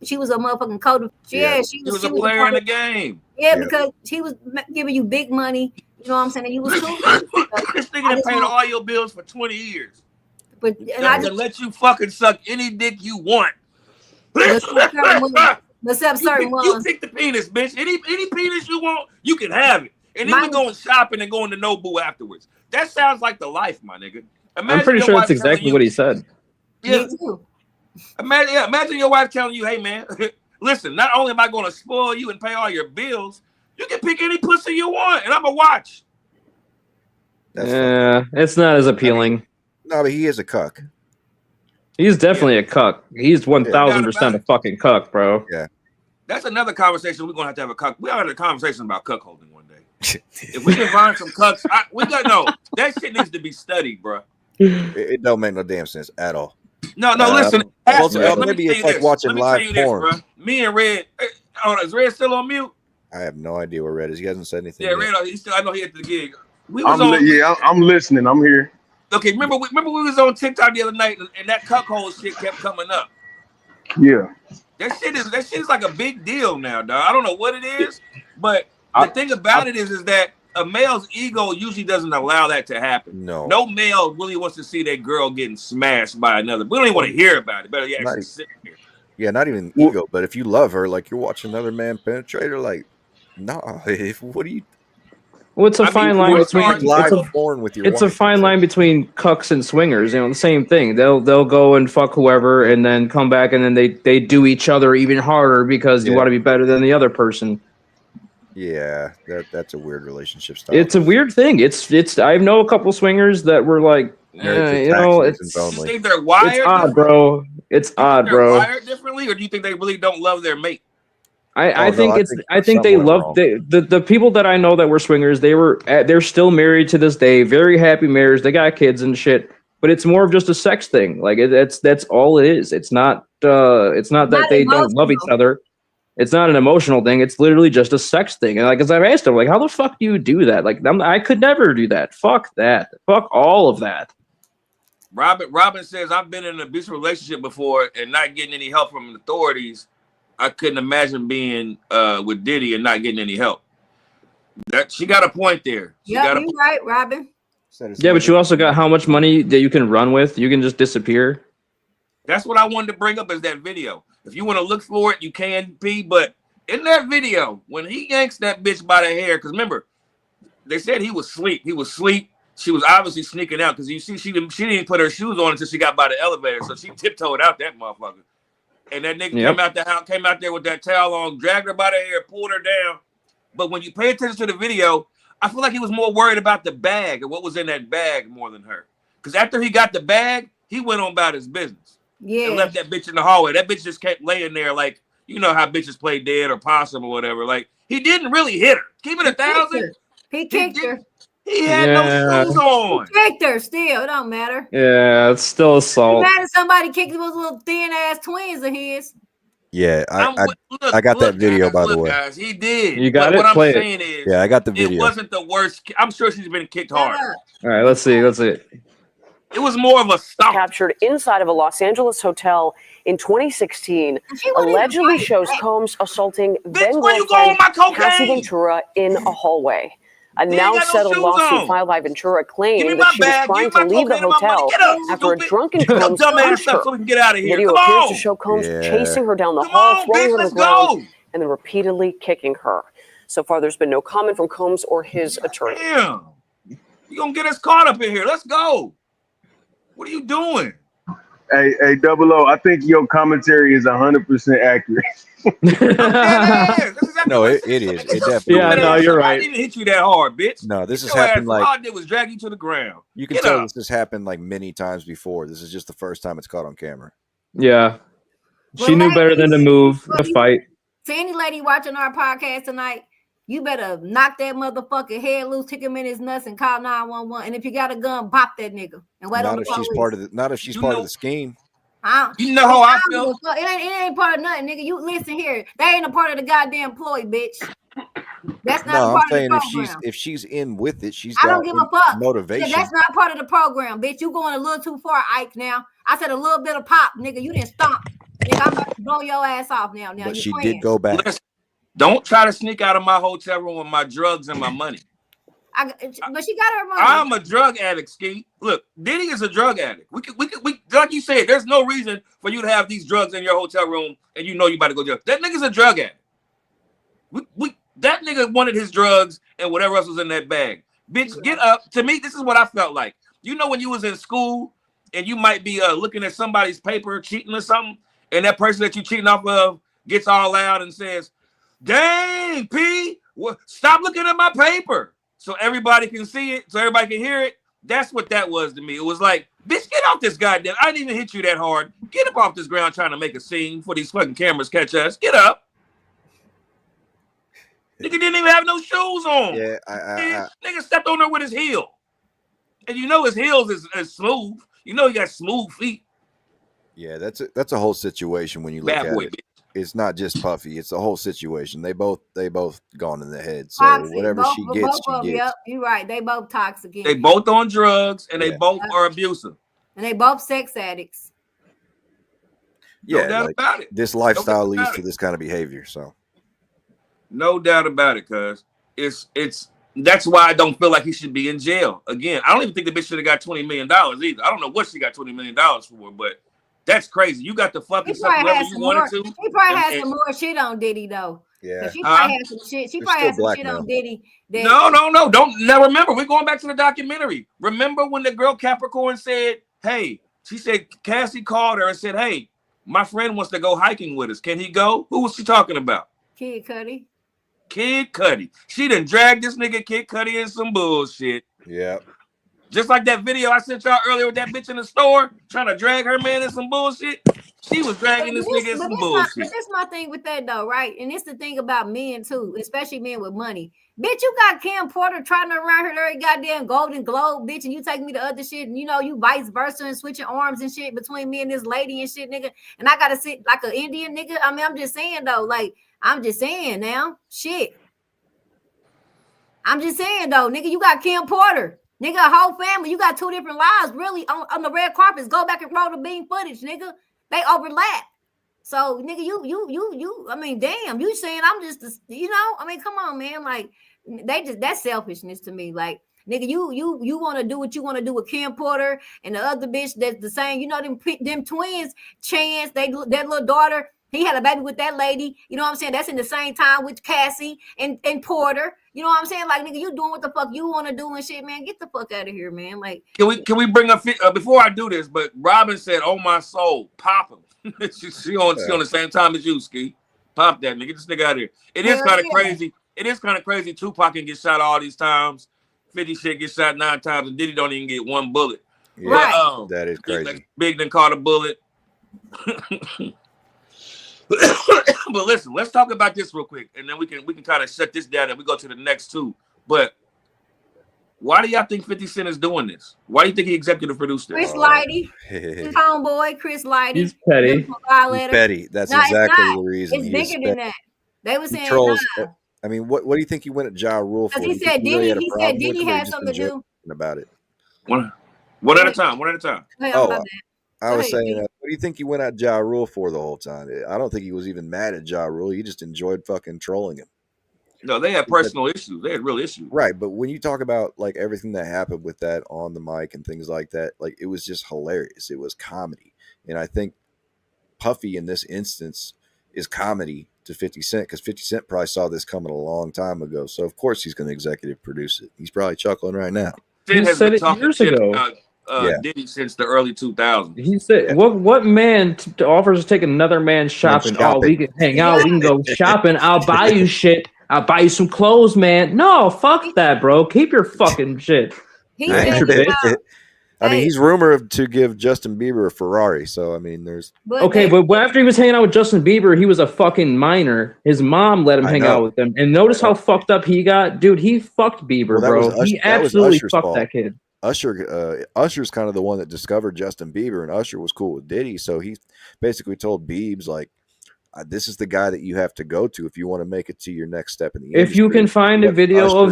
S1: she was a motherfucking code. Yeah, she
S3: was a player in the game.
S1: Yeah, because she was giving you big money. You know what I'm saying? And you was cool.
S3: This nigga done paid all your bills for 20 years.
S1: But
S3: I just let you fucking suck any dick you want.
S1: Except certain ones.
S3: You pick the penis, bitch. Any penis you want, you can have it. And then we going shopping and going to Nobu afterwards. That sounds like the life, my nigga.
S4: I'm pretty sure that's exactly what he said.
S3: Yeah. Imagine your wife telling you, hey, man, listen, not only am I going to spoil you and pay all your bills, you can pick any pussy you want, and I'm going to watch.
S4: It's not as appealing.
S2: No, but he is a cuck.
S4: He's definitely a cuck. He's 1,000% a fucking cuck, bro.
S2: Yeah.
S3: That's another conversation we're going to have a cuck. We'll have a conversation about cuckolding one day. If we can find some cucks, that shit needs to be studied, bro.
S2: It don't make no damn sense at all.
S3: No, listen.
S2: Maybe it's like watching live porn.
S3: This, me and Red, is Red still on mute?
S2: I have no idea where Red is. He hasn't said anything.
S3: Yeah,
S2: yet.
S3: Red, I know he at the gig.
S6: I'm listening. I'm here.
S3: Okay, remember we was on TikTok the other night and that cuckold shit kept coming up.
S6: Yeah.
S3: That shit is like a big deal now, dog. I don't know what it is, but the thing about it is that a male's ego usually doesn't allow that to happen. No male really wants to see that girl getting smashed by another. We don't even want to hear about it. Better actually sit here.
S2: Yeah, not even ego, but if you love her, like you're watching another man penetrate her, like, nah. What do you?
S4: Well, it's a fine line between
S2: it's
S4: a fine line between cucks and swingers. The same thing. They'll go and fuck whoever, and then come back, and then they do each other even harder because you want to be better than the other person.
S2: Yeah, that's a weird relationship style.
S4: It's a weird thing. It's I know a couple swingers that were like,
S3: it's. You think they're wired?
S4: It's odd, bro. It's odd, bro.
S3: Wired differently, or do you think they really don't love their mate?
S4: I think they love the people that I know that were swingers. They're still married to this day, very happy marriage. They got kids and shit, but it's more of just a sex thing. Like that's all it is. It's not that they don't love each other. It's not an emotional thing. It's literally just a sex thing. And like, as I've asked them, like, how the fuck do you do that? Like, I could never do that. Fuck that. Fuck all of that.
S3: Robin says, I've been in an abusive relationship before and not getting any help from the authorities. I couldn't imagine being with Diddy and not getting any help. That she got a point there.
S1: Yeah, you're right, Robin.
S4: Yeah, but you also got how much money that you can run with. You can just disappear.
S3: That's what I wanted to bring up is that video. If you want to look for it, you can, P. But in that video, when he yanks that bitch by the hair, because remember, they said he was asleep. He was asleep. She was obviously sneaking out because you see she didn't put her shoes on until she got by the elevator, so she tiptoed out that motherfucker. And that nigga came out there with that towel on, dragged her by the hair, pulled her down. But when you pay attention to the video, I feel like he was more worried about the bag and what was in that bag more than her. Because after he got the bag, he went on about his business.
S1: Yeah.
S3: And left that bitch in the hallway. That bitch just kept laying there like, you know how bitches play dead or possum or whatever. Like, he didn't really hit her. Keep it 1,000.
S1: He kicked her.
S3: He had no shoes on.
S1: He kicked her still. It don't matter.
S4: Yeah, it's still assault.
S1: Imagine somebody kicked those little thin ass twins of his.
S2: Yeah, I got that video, by the way.
S3: Guys, he did.
S4: You got it?
S3: What I'm
S4: Play
S3: saying
S4: it.
S3: is,
S2: yeah, I got the video.
S3: It wasn't the worst. I'm sure she's been kicked hard.
S4: All right, let's see.
S3: It was more of a stomp.
S8: Captured inside of a Los Angeles hotel in 2016 allegedly shows Combs assaulting then girlfriend Cassie Ventura in a hallway. A now settled lawsuit filed by Ventura claiming that she was trying to leave the hotel after a drunken Combs punched her.
S3: So we can get out of here.
S8: Video appears to show Combs chasing her down the hall, throwing her to the ground, and then repeatedly kicking her. So far, there's been no comment from Combs or his attorney.
S3: Damn. You're going to get us caught up in here. Let's go. What are you doing?
S6: Hey, Double O, I think your commentary is 100% accurate.
S3: This is exactly
S2: No,
S3: what
S2: it is. It definitely
S4: Yeah, no,
S2: is.
S4: you're
S3: I
S4: right.
S3: didn't even hit you that hard, bitch.
S2: No, this has
S3: Your ass,
S2: happened like
S3: all I did was drag you to the ground.
S2: you can
S3: Get
S2: tell
S3: up.
S2: this has happened like many times before. This is just the first time it's caught on camera.
S4: Yeah. She
S1: Well,
S4: knew better than to move, to fight.
S1: To any lady watching our podcast tonight, you better knock that motherfucking head loose, kick him in his nuts, and call 911. And if you got a gun, pop that nigga and wait on the police.
S2: Not if she's part of the scheme.
S3: You know how I feel.
S1: It ain't part of nothing, nigga. You listen here. They ain't a part of the goddamn ploy, bitch. That's not
S2: No,
S1: part
S2: I'm saying
S1: of the program.
S2: if she's in with it, she's
S1: I
S2: got
S1: don't give a fuck.
S2: motivation.
S1: That's not part of the program, bitch. You going a little too far, Ike. Now I said a little bit of pop, nigga. You didn't stop, nigga. I'm about to blow your ass off now.
S2: But she did go back.
S3: Listen, don't try to sneak out of my hotel room with my drugs and my money.
S1: But she got her money.
S3: I'm a drug addict, Ski. Look, Diddy is a drug addict. We like you said, there's no reason for you to have these drugs in your hotel room and you know you about to go to jail. That nigga's a drug addict. That nigga wanted his drugs and whatever else was in that bag. Bitch, get up. To me, this is what I felt like. You know when you was in school and you might be looking at somebody's paper, cheating or something, and that person that you cheating off of gets all loud and says, "Dang, P, stop looking at my paper." So everybody can see it, so everybody can hear it. That's what that was to me. It was like, bitch, get off this goddamn. I didn't even hit you that hard. Get up off this ground trying to make a scene for these fucking cameras catch us. Get up. Nigga didn't even have no shoes on.
S2: Yeah,
S3: nigga stepped on her with his heel. And you know his heels is smooth. You know he got smooth feet.
S2: Yeah, that's a whole situation when you look at it. Bitch. It's not just Puffy; it's the whole situation. They both gone in the head. So
S1: toxic.
S2: Whatever she gets, she gets.
S1: Yep, you're right. They both toxic.
S3: They both on drugs, and they both are abusive.
S1: And they both sex addicts.
S2: Yeah,
S3: no doubt about it.
S2: This lifestyle leads to this kind of behavior. So,
S3: no doubt about it, cuz it's. That's why I don't feel like he should be in jail. Again, I don't even think the bitch should have got $20 million either. I don't know what she got $20 million for, but that's crazy. You got the fucking stuff whoever you wanted to.
S1: He probably had some more shit on Diddy though.
S2: Yeah.
S1: She probably had some shit. She probably had some shit on Diddy.
S3: No. Don't now remember, we're going back to the documentary. Remember when the girl Capricorn said, hey, she said Cassie called her and said, hey, my friend wants to go hiking with us. Can he go? Who was she talking about?
S1: Kid Cudi.
S3: Kid Cudi. She done dragged this nigga Kid Cudi in some bullshit.
S2: Yeah.
S3: Just like that video I sent y'all earlier with that bitch in the store trying to drag her man in some bullshit. She was dragging this nigga in some bullshit.
S1: But that's my thing with that though, right? And it's the thing about men too, especially men with money. Bitch, you got Cam Porter trying to around her every goddamn Golden Globe, bitch, and you take me to other shit, and you know you vice versa and switching arms and shit between me and this lady and shit, nigga. And I gotta sit like an Indian nigga. I mean, I'm just saying though, like I'm just saying now, shit. I'm just saying though, nigga, you got Kim Porter, nigga, a whole family. You got two different lives, really, on the red carpets. Go back and roll the beam footage, nigga. They overlap. So, nigga, you. I mean, damn, you saying I'm just, you know? I mean, come on, man. Like, that's selfishness to me. Like, nigga, you want to do what you want to do with Kim Porter and the other bitch that's the same. You know them twins, Chance, that little daughter. He had a baby with that lady. You know what I'm saying? That's in the same time with Cassie and Porter. You know what I'm saying? Like, nigga, you doing what the fuck you want to do and shit, man. Get the fuck out of here, man. Like,
S3: can we bring up before I do this? But Robin said, "Oh my soul, pop him." she on the same time as you, Ski. Pop that nigga. Get this nigga out of here. It is kind of crazy. It is kind of crazy. Tupac can get shot all these times. 50 shit gets shot 9 times, and Diddy don't even get one bullet.
S2: Yeah, right. That is crazy.
S3: Big done caught a bullet. But listen, let's talk about this real quick, and then we can kind of shut this down and we go to the next two. But why do y'all think 50 Cent is doing this? Why do you think he executive produced this?
S1: Chris Lighty, his homeboy, Chris Lighty.
S4: He's petty.
S2: He's petty. That's exactly the reason.
S1: It's bigger than that. They were saying,
S2: I mean, what do you think he went at Ja Rule for?
S1: Because he said Diddy had something to do
S2: about it.
S3: One at a time.
S2: I was saying, what do you think he went at Ja Rule for the whole time? I don't think he was even mad at Ja Rule. He just enjoyed fucking trolling him.
S3: No, they had personal issues. They had real issues.
S2: Right, but when you talk about like everything that happened with that on the mic and things like that, like it was just hilarious. It was comedy. And I think Puffy in this instance is comedy to 50 Cent because 50 Cent probably saw this coming a long time ago. So of course he's going to executive produce it. He's probably chuckling right now.
S4: He said it years ago.
S3: Diddy since the early 2000s.
S4: He said, "What man offers to take another man shopping? Oh, we can hang out. We can go shopping. I'll buy you shit. I'll buy you some clothes, man. No, fuck that, bro. Keep your fucking shit."
S2: I mean, he's rumored to give Justin Bieber a Ferrari. So, I mean, there's...
S4: But after he was hanging out with Justin Bieber, he was a fucking minor. His mom let him hang out with them. And notice how fucked up he got? Dude, he fucked Bieber, bro. He absolutely fucked that kid.
S2: Usher's kind of the one that discovered Justin Bieber, and Usher was cool with Diddy. So he basically told Biebs, like, this is the guy that you have to go to if you want to make it to your next step in the industry.
S4: If you can find a video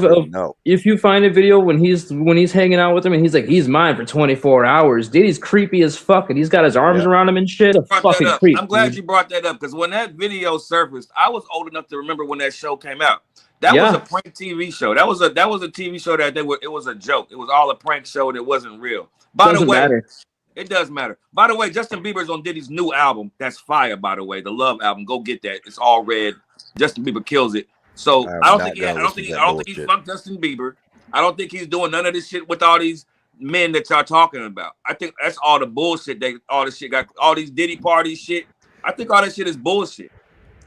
S4: if you find a video when he's hanging out with him and he's like, he's mine for 24 hours. Diddy's creepy as fuck, and he's got his arms around him and shit. Fucking creep.
S3: I'm glad you brought that up, because when that video surfaced, I was old enough to remember when that show came out. That was a prank TV show. That was a TV show that it was a joke. It was all a prank show and it wasn't real. By the way, it does matter. By the way, Justin Bieber's on Diddy's new album. That's fire, by the way. The Love album. Go get that. It's all red. Justin Bieber kills it. So I don't think he fucked Justin Bieber. I don't think he's doing none of this shit with all these men that y'all talking about. I think that's all the bullshit. All this shit got all these Diddy party shit. I think all that shit is bullshit.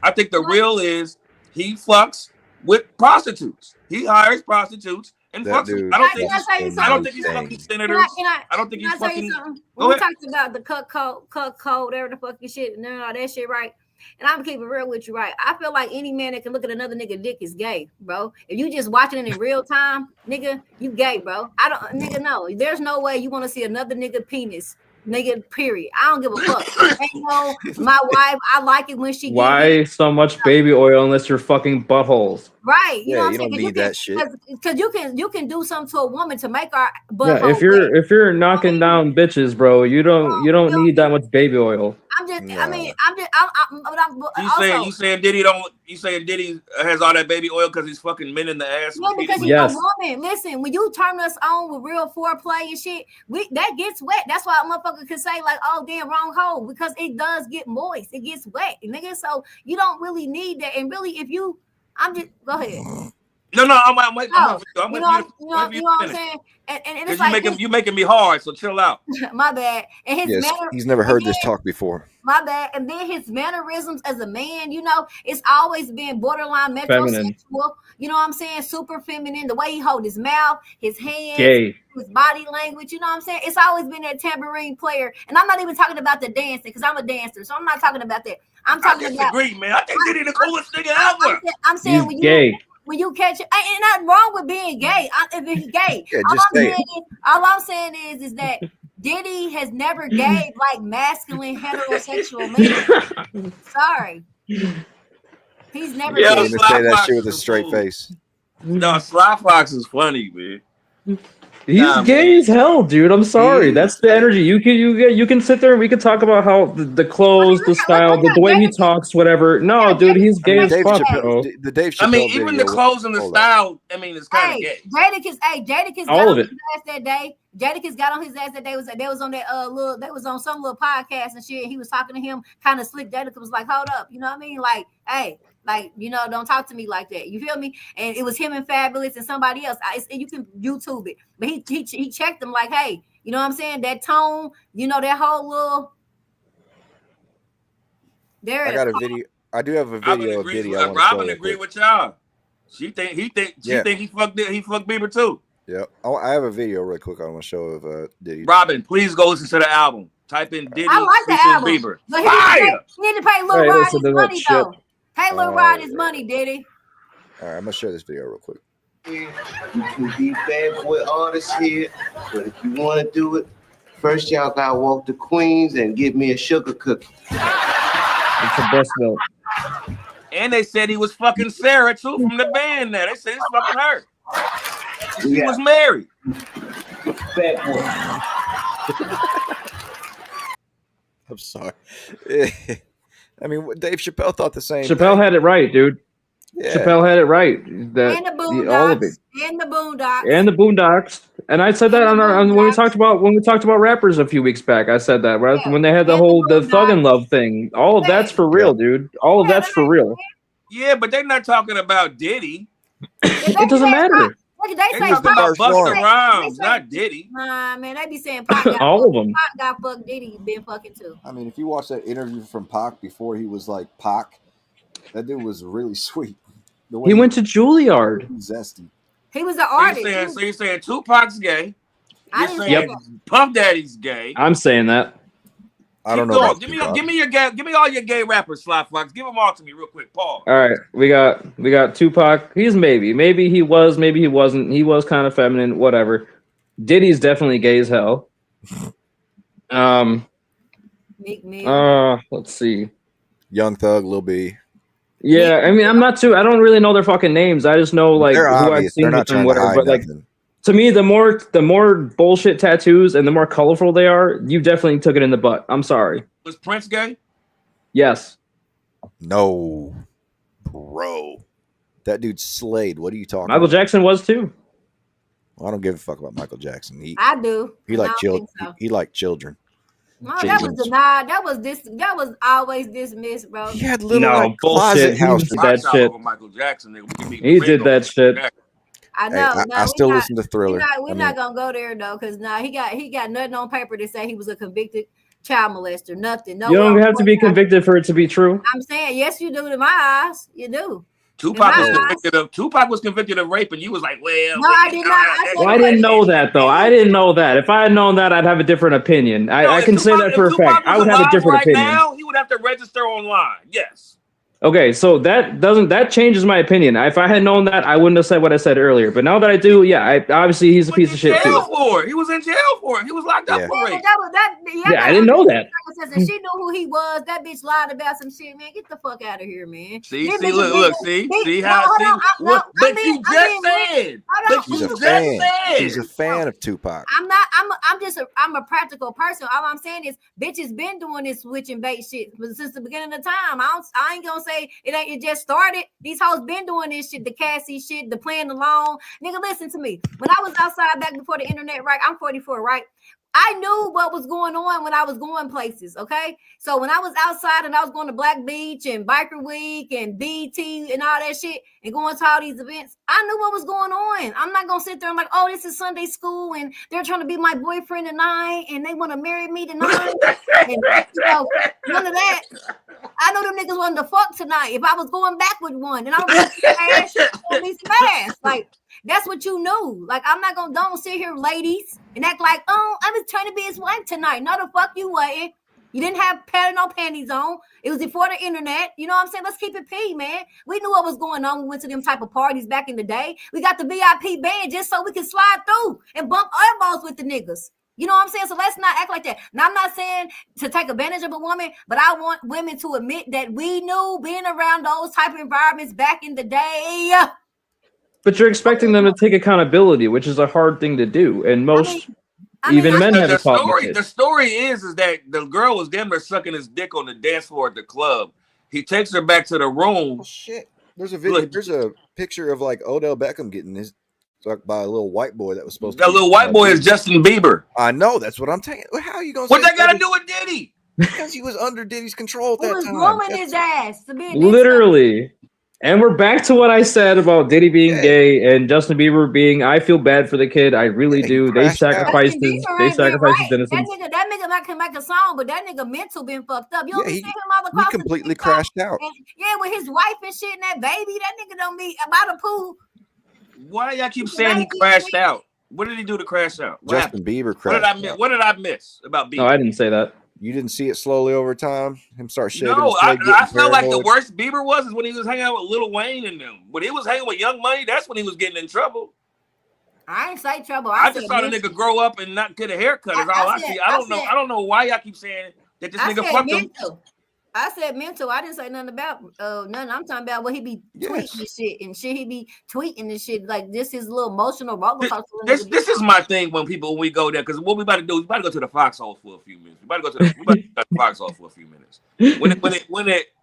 S3: I think the real is he fucks with prostitutes. He hires prostitutes. And fuck, I don't think he's fucking senators. I don't think he's fucking.
S1: When we talked about the cut code, whatever the fucking shit, and all that shit, right? And I'm keeping it real with you, right? I feel like any man that can look at another nigga dick is gay, bro. If you just watching it in real time, nigga, you gay, bro. No. There's no way you want to see another nigga penis. Nigga, period. I don't give a fuck. My wife, I like it when she.
S4: Why so much baby oil unless you're fucking buttholes?
S1: Right. You know what
S2: you
S1: I'm
S2: don't
S1: saying?
S2: need that shit.
S1: Because you can do something to a woman to make her butt.
S4: Yeah, if you're knocking down bitches, bro, you don't need that much baby oil.
S3: You saying Diddy has all that baby oil because he's fucking men in the ass?
S1: Yeah, because he's a woman. Listen, when you turn us on with real foreplay and shit, that gets wet. That's why a motherfucker can say like, "Oh damn, wrong hole," because it does get moist. It gets wet, nigga. So you don't really need that. And really, if you, go ahead.
S3: No, I'm with you.
S1: You know what I'm saying? And it's like
S3: you making me hard, so chill out.
S1: My bad. And
S2: he's never heard this talk before.
S1: My bad. And then his mannerisms as a man, it's always been borderline metrosexual. You know what I'm saying? Super feminine. The way he hold his mouth, his hands, his body language. You know what I'm saying? It's always been that tambourine player. And I'm not even talking about the dancing because I'm a dancer, so I'm not talking about that. I'm talking about.
S3: I disagree, man. I think Diddy the coolest nigga ever.
S1: I'm saying when you catch it, ain't nothing wrong with being gay. If he's gay, all I'm saying is that Diddy has never gave like masculine heterosexual men. Sorry, he's never.
S2: Yeah, say that shit with a straight face.
S3: No, Sly Fox is funny, man.
S4: He's gay as hell, dude. I'm sorry. That's the energy. You can sit there and we can talk about how the clothes, the style, the way he talks, whatever. No, dude, he's gay as fuck, bro.
S2: The Dave Chappelle
S3: even the clothes and the style. I mean, it's kind of gay.
S1: Jadakiss got on his ass that day. Jadakiss got on his ass that day. They was on that they was on some little podcast and shit. He was talking to him, kind of slick. Jadakiss was like, "Hold up," you know what I mean? Like, hey. Like, don't talk to me like that. You feel me? And it was him and Fabulous and somebody else. You can YouTube it. But he checked them like, hey, you know what I'm saying? That tone, that whole little.
S2: I got a video. I do have a video of Diddy.
S3: Robin agreed with y'all. She think he fucked Bieber too.
S2: Yeah. I have a video real quick I want to show of Diddy.
S3: Robin, please go listen to the album. Type in Diddy.
S1: I like the album.
S3: Bieber.
S1: But he need to pay Lil Rod his money though. Pay Lil Rod his money, Diddy.
S2: All right, I'm gonna share this video real quick.
S9: You can be bad boy artists here, but if you want to do it, first y'all gotta walk to Queens and get me a sugar cookie.
S4: It's the best milk.
S3: And they said he was fucking Sarah too from the band. There, they said he's fucking her. She was married.
S9: Bad boy.
S2: I'm sorry. I mean, Dave Chappelle thought the same.
S4: Chappelle had it right, dude.
S2: Yeah.
S4: Chappelle had it right.
S1: And the Boondocks.
S4: All of it.
S1: And the Boondocks.
S4: And the Boondocks. And I said that when we talked about rappers a few weeks back. I said that when they had the Thug and Love thing. All of that's for real, dude. All of that's for real.
S3: Yeah, but they're not talking about Diddy.
S4: It doesn't matter.
S1: Look, they say
S3: talking about
S2: Pac.
S3: Busta Rhymes, not Diddy.
S1: Nah, man, they be saying Pac got
S4: All of them.
S1: Pac got fucked. Diddy been fucking too.
S2: I mean, if you watch that interview from Pac before he was like Pac, that dude was really sweet. The way
S4: He went to Juilliard.
S2: Zesty.
S1: He was an artist.
S3: So you're saying Tupac's gay? You're
S1: I
S3: saying Puff Daddy's gay?
S4: I'm saying that.
S2: I don't know.
S3: Give me your gay. Give me all your gay rappers, Sly Fox. Give them all to me real quick, Paul.
S4: All right, we got Tupac. He's maybe he was, maybe he wasn't. He was kind of feminine, whatever. Diddy's definitely gay as hell.
S1: Meek Mill.
S4: Let's see.
S2: Young Thug, Lil B.
S4: Yeah, I mean, I don't really know their fucking names. I just know like
S2: They're
S4: who
S2: obvious.
S4: I've seen
S2: They're not
S4: with them,
S2: trying to
S4: whatever.
S2: hide
S4: But like,
S2: nothing.
S4: to me, the more bullshit tattoos and the more colorful they are, you definitely took it in the butt. I'm sorry.
S3: Was Prince gay?
S4: Yes.
S2: No, bro. That dude slayed. What are you talking
S4: Michael
S2: about?
S4: Jackson was too.
S2: Well, I don't give a fuck about Michael Jackson.
S1: I do.
S2: He liked children. He liked children.
S1: No, that was denied. That was always dismissed, bro.
S2: He had little closet house.
S4: He did that shit.
S3: Michael Jackson.
S4: He did that shit.
S1: I know.
S2: Hey, I still listen to Thriller.
S1: We're not gonna go there though, because he got nothing on paper to say he was a convicted child molester. Nothing. No.
S4: You don't have to be convicted for it to be true.
S1: I'm saying yes, you do. To my eyes, you do.
S3: Tupac was convicted of rape, and you was like, "Well,
S1: no, I did not.
S4: Well, I didn't know that though. I didn't know that. If I had known that, I'd have a different opinion. I can say that for a fact. I would have a different opinion.
S3: Now he would have to register online. Yes.
S4: Okay, so that changes my opinion. If I had known that, I wouldn't have said what I said earlier. But now that I do, yeah, obviously he's a piece of shit too.
S3: He was in jail for it. He was locked up for rape.
S4: Yeah, I didn't know that.
S1: She knew who he was. That bitch lied about some shit, man. Get the fuck out of here, man.
S3: But you just said.
S2: She's a fan of Tupac.
S1: I'm a practical person. All I'm saying is, bitches been doing this switching bait shit since the beginning of time. I ain't gonna say it just started. These hoes been doing this shit, the Cassie shit, the playing along. Nigga, listen to me. When I was outside back before the internet, right? I'm 44, right? I knew what was going on when I was going places, okay? So when I was outside and I was going to Black Beach and Biker Week and BT and all that shit and going to all these events, I knew what was going on. I'm not going to sit there and like, oh, this is Sunday school and they're trying to be my boyfriend tonight and they want to marry me tonight. And, none of that. I know them niggas wanted to fuck tonight if I was going back with one. And I was be smashed. Like, that's what you knew. Like, I'm not gonna don't sit here, ladies, and act like, oh, I was trying to be his wife tonight. No, the fuck you wasn't. You didn't have no panties on. It was before the internet. You know what I'm saying? Let's keep it P, man. We knew what was going on. We went to them type of parties back in the day. We got the VIP band just so we could slide through and bump elbows with the niggas. You know what I'm saying? So let's not act like that. Now, I'm not saying to take advantage of a woman, but I want women to admit that we knew being around those type of environments back in the day.
S4: But you're expecting them to take accountability, which is a hard thing to do. And most men have a problem with it.
S3: The story is that the girl was damn near sucking his dick on the dance floor at the club. He takes her back to the room.
S2: Oh, shit. There's a video. There's a picture of like Odell Beckham getting his sucked by a little white boy that was supposed to.
S3: That little white boy is Justin Bieber.
S2: I know. That's what I'm telling you. How are you going to
S3: What that got to do with Diddy?
S2: Because he was under Diddy's control at that time.
S1: He was grooming his ass to be
S4: literally. And we're back to what I said about Diddy being gay and Justin Bieber being. I feel bad for the kid. I really do. They sacrificed his. They sacrificed his innocence.
S1: That nigga can make a song, but that nigga mental been fucked up. You don't see him all across.
S2: He completely crashed out.
S1: Yeah, with his wife and shit and that baby. That nigga don't be about a pool.
S3: Why y'all keep saying he crashed out? What did he do to crash out?
S2: Justin Bieber crashed out.
S3: What did I miss about Bieber?
S4: No, I didn't say that.
S2: You didn't see it slowly over time? Him start shaving.
S3: No, I felt like the worst Bieber was when he was hanging out with Lil Wayne and them. When he was hanging with Young Money, that's when he was getting in trouble.
S1: I ain't say trouble.
S3: I just saw the nigga grow up and not get a haircut. Is all I see. I don't know why y'all keep saying that this nigga fucked him.
S1: I said mental. I didn't say nothing about nothing. I'm talking about what he be tweeting and shit and shit. He be tweeting and shit like this is a little emotional roller coaster.
S3: This is my thing when we go there, because what we about to do is we about to go to the foxhole for a few minutes. We about to go to the foxhole for a few minutes.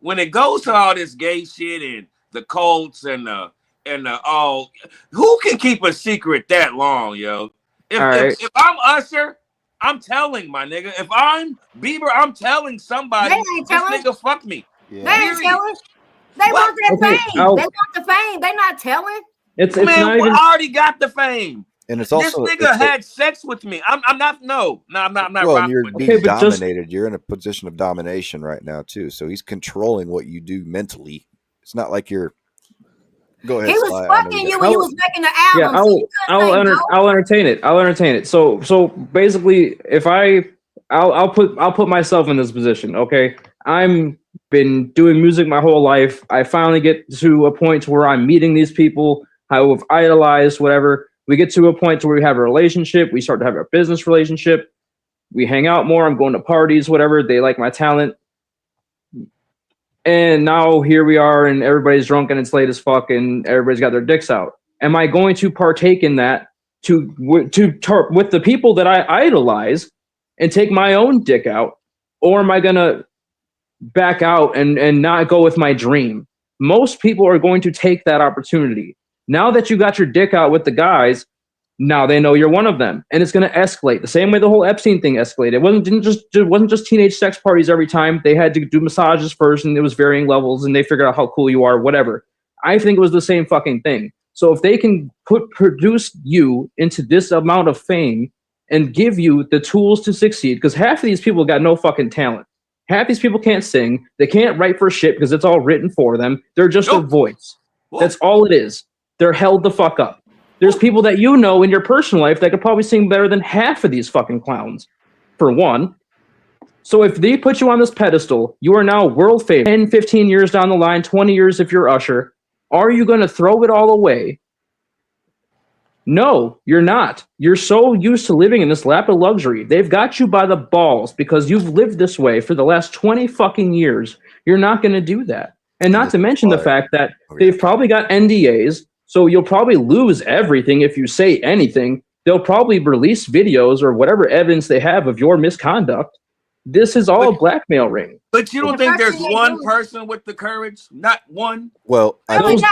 S3: When it goes to all this gay shit and the cults and all, who can keep a secret that long, yo? If I'm Usher, I'm telling my nigga. If I'm Bieber, I'm telling somebody this nigga fucked me.
S1: Yeah. They ain't telling. They want that fame. They want the fame. They not telling.
S4: It's
S3: Man,
S4: not even.
S3: I already got the fame.
S2: And it's also
S3: this nigga had sex with me. I'm not. No, I'm not.
S2: Well, and you're being
S4: but
S2: dominated. You're in a position of domination right now too. So he's controlling what you do mentally. It's not like you're. Go ahead.
S1: He was fucking you when he was making the album.
S4: Yeah, I'll entertain it. I'll entertain it. So basically, if I'll put myself in this position. Okay, I'm been doing music my whole life. I finally get to a point where I'm meeting these people who have idolized whatever. We get to a point where we have a relationship. We start to have a business relationship. We hang out more. I'm going to parties, whatever. They like my talent. And now here we are, and everybody's drunk and it's late as fuck, and everybody's got their dicks out. Am I going to partake in that with the people that I idolize and take my own dick out, or am I gonna back out and not go with my dream? Most people are going to take that opportunity. Now that you got your dick out with the guys, now they know you're one of them, and it's going to escalate the same way the whole Epstein thing escalated. It wasn't just teenage sex parties every time. They had to do massages first, and it was varying levels, and they figured out how cool you are, whatever. I think it was the same fucking thing. So if they can produce you into this amount of fame and give you the tools to succeed, because half of these people got no fucking talent. Half these people can't sing. They can't write for shit because it's all written for them. They're just a voice. That's all it is. They're held the fuck up. There's people that you know in your personal life that could probably sing better than half of these fucking clowns, for one. So if they put you on this pedestal, you are now world famous. 10, 15 years down the line, 20 years if you're Usher, are you going to throw it all away? No, you're not. You're so used to living in this lap of luxury. They've got you by the balls because you've lived this way for the last 20 fucking years. You're not going to do that. And not to mention the fact that they've probably got NDAs. So you'll probably lose everything if you say anything. They'll probably release videos or whatever evidence they have of your misconduct. This is all a blackmail ring.
S3: But you don't think there's one person with the courage? Not one?
S2: Well,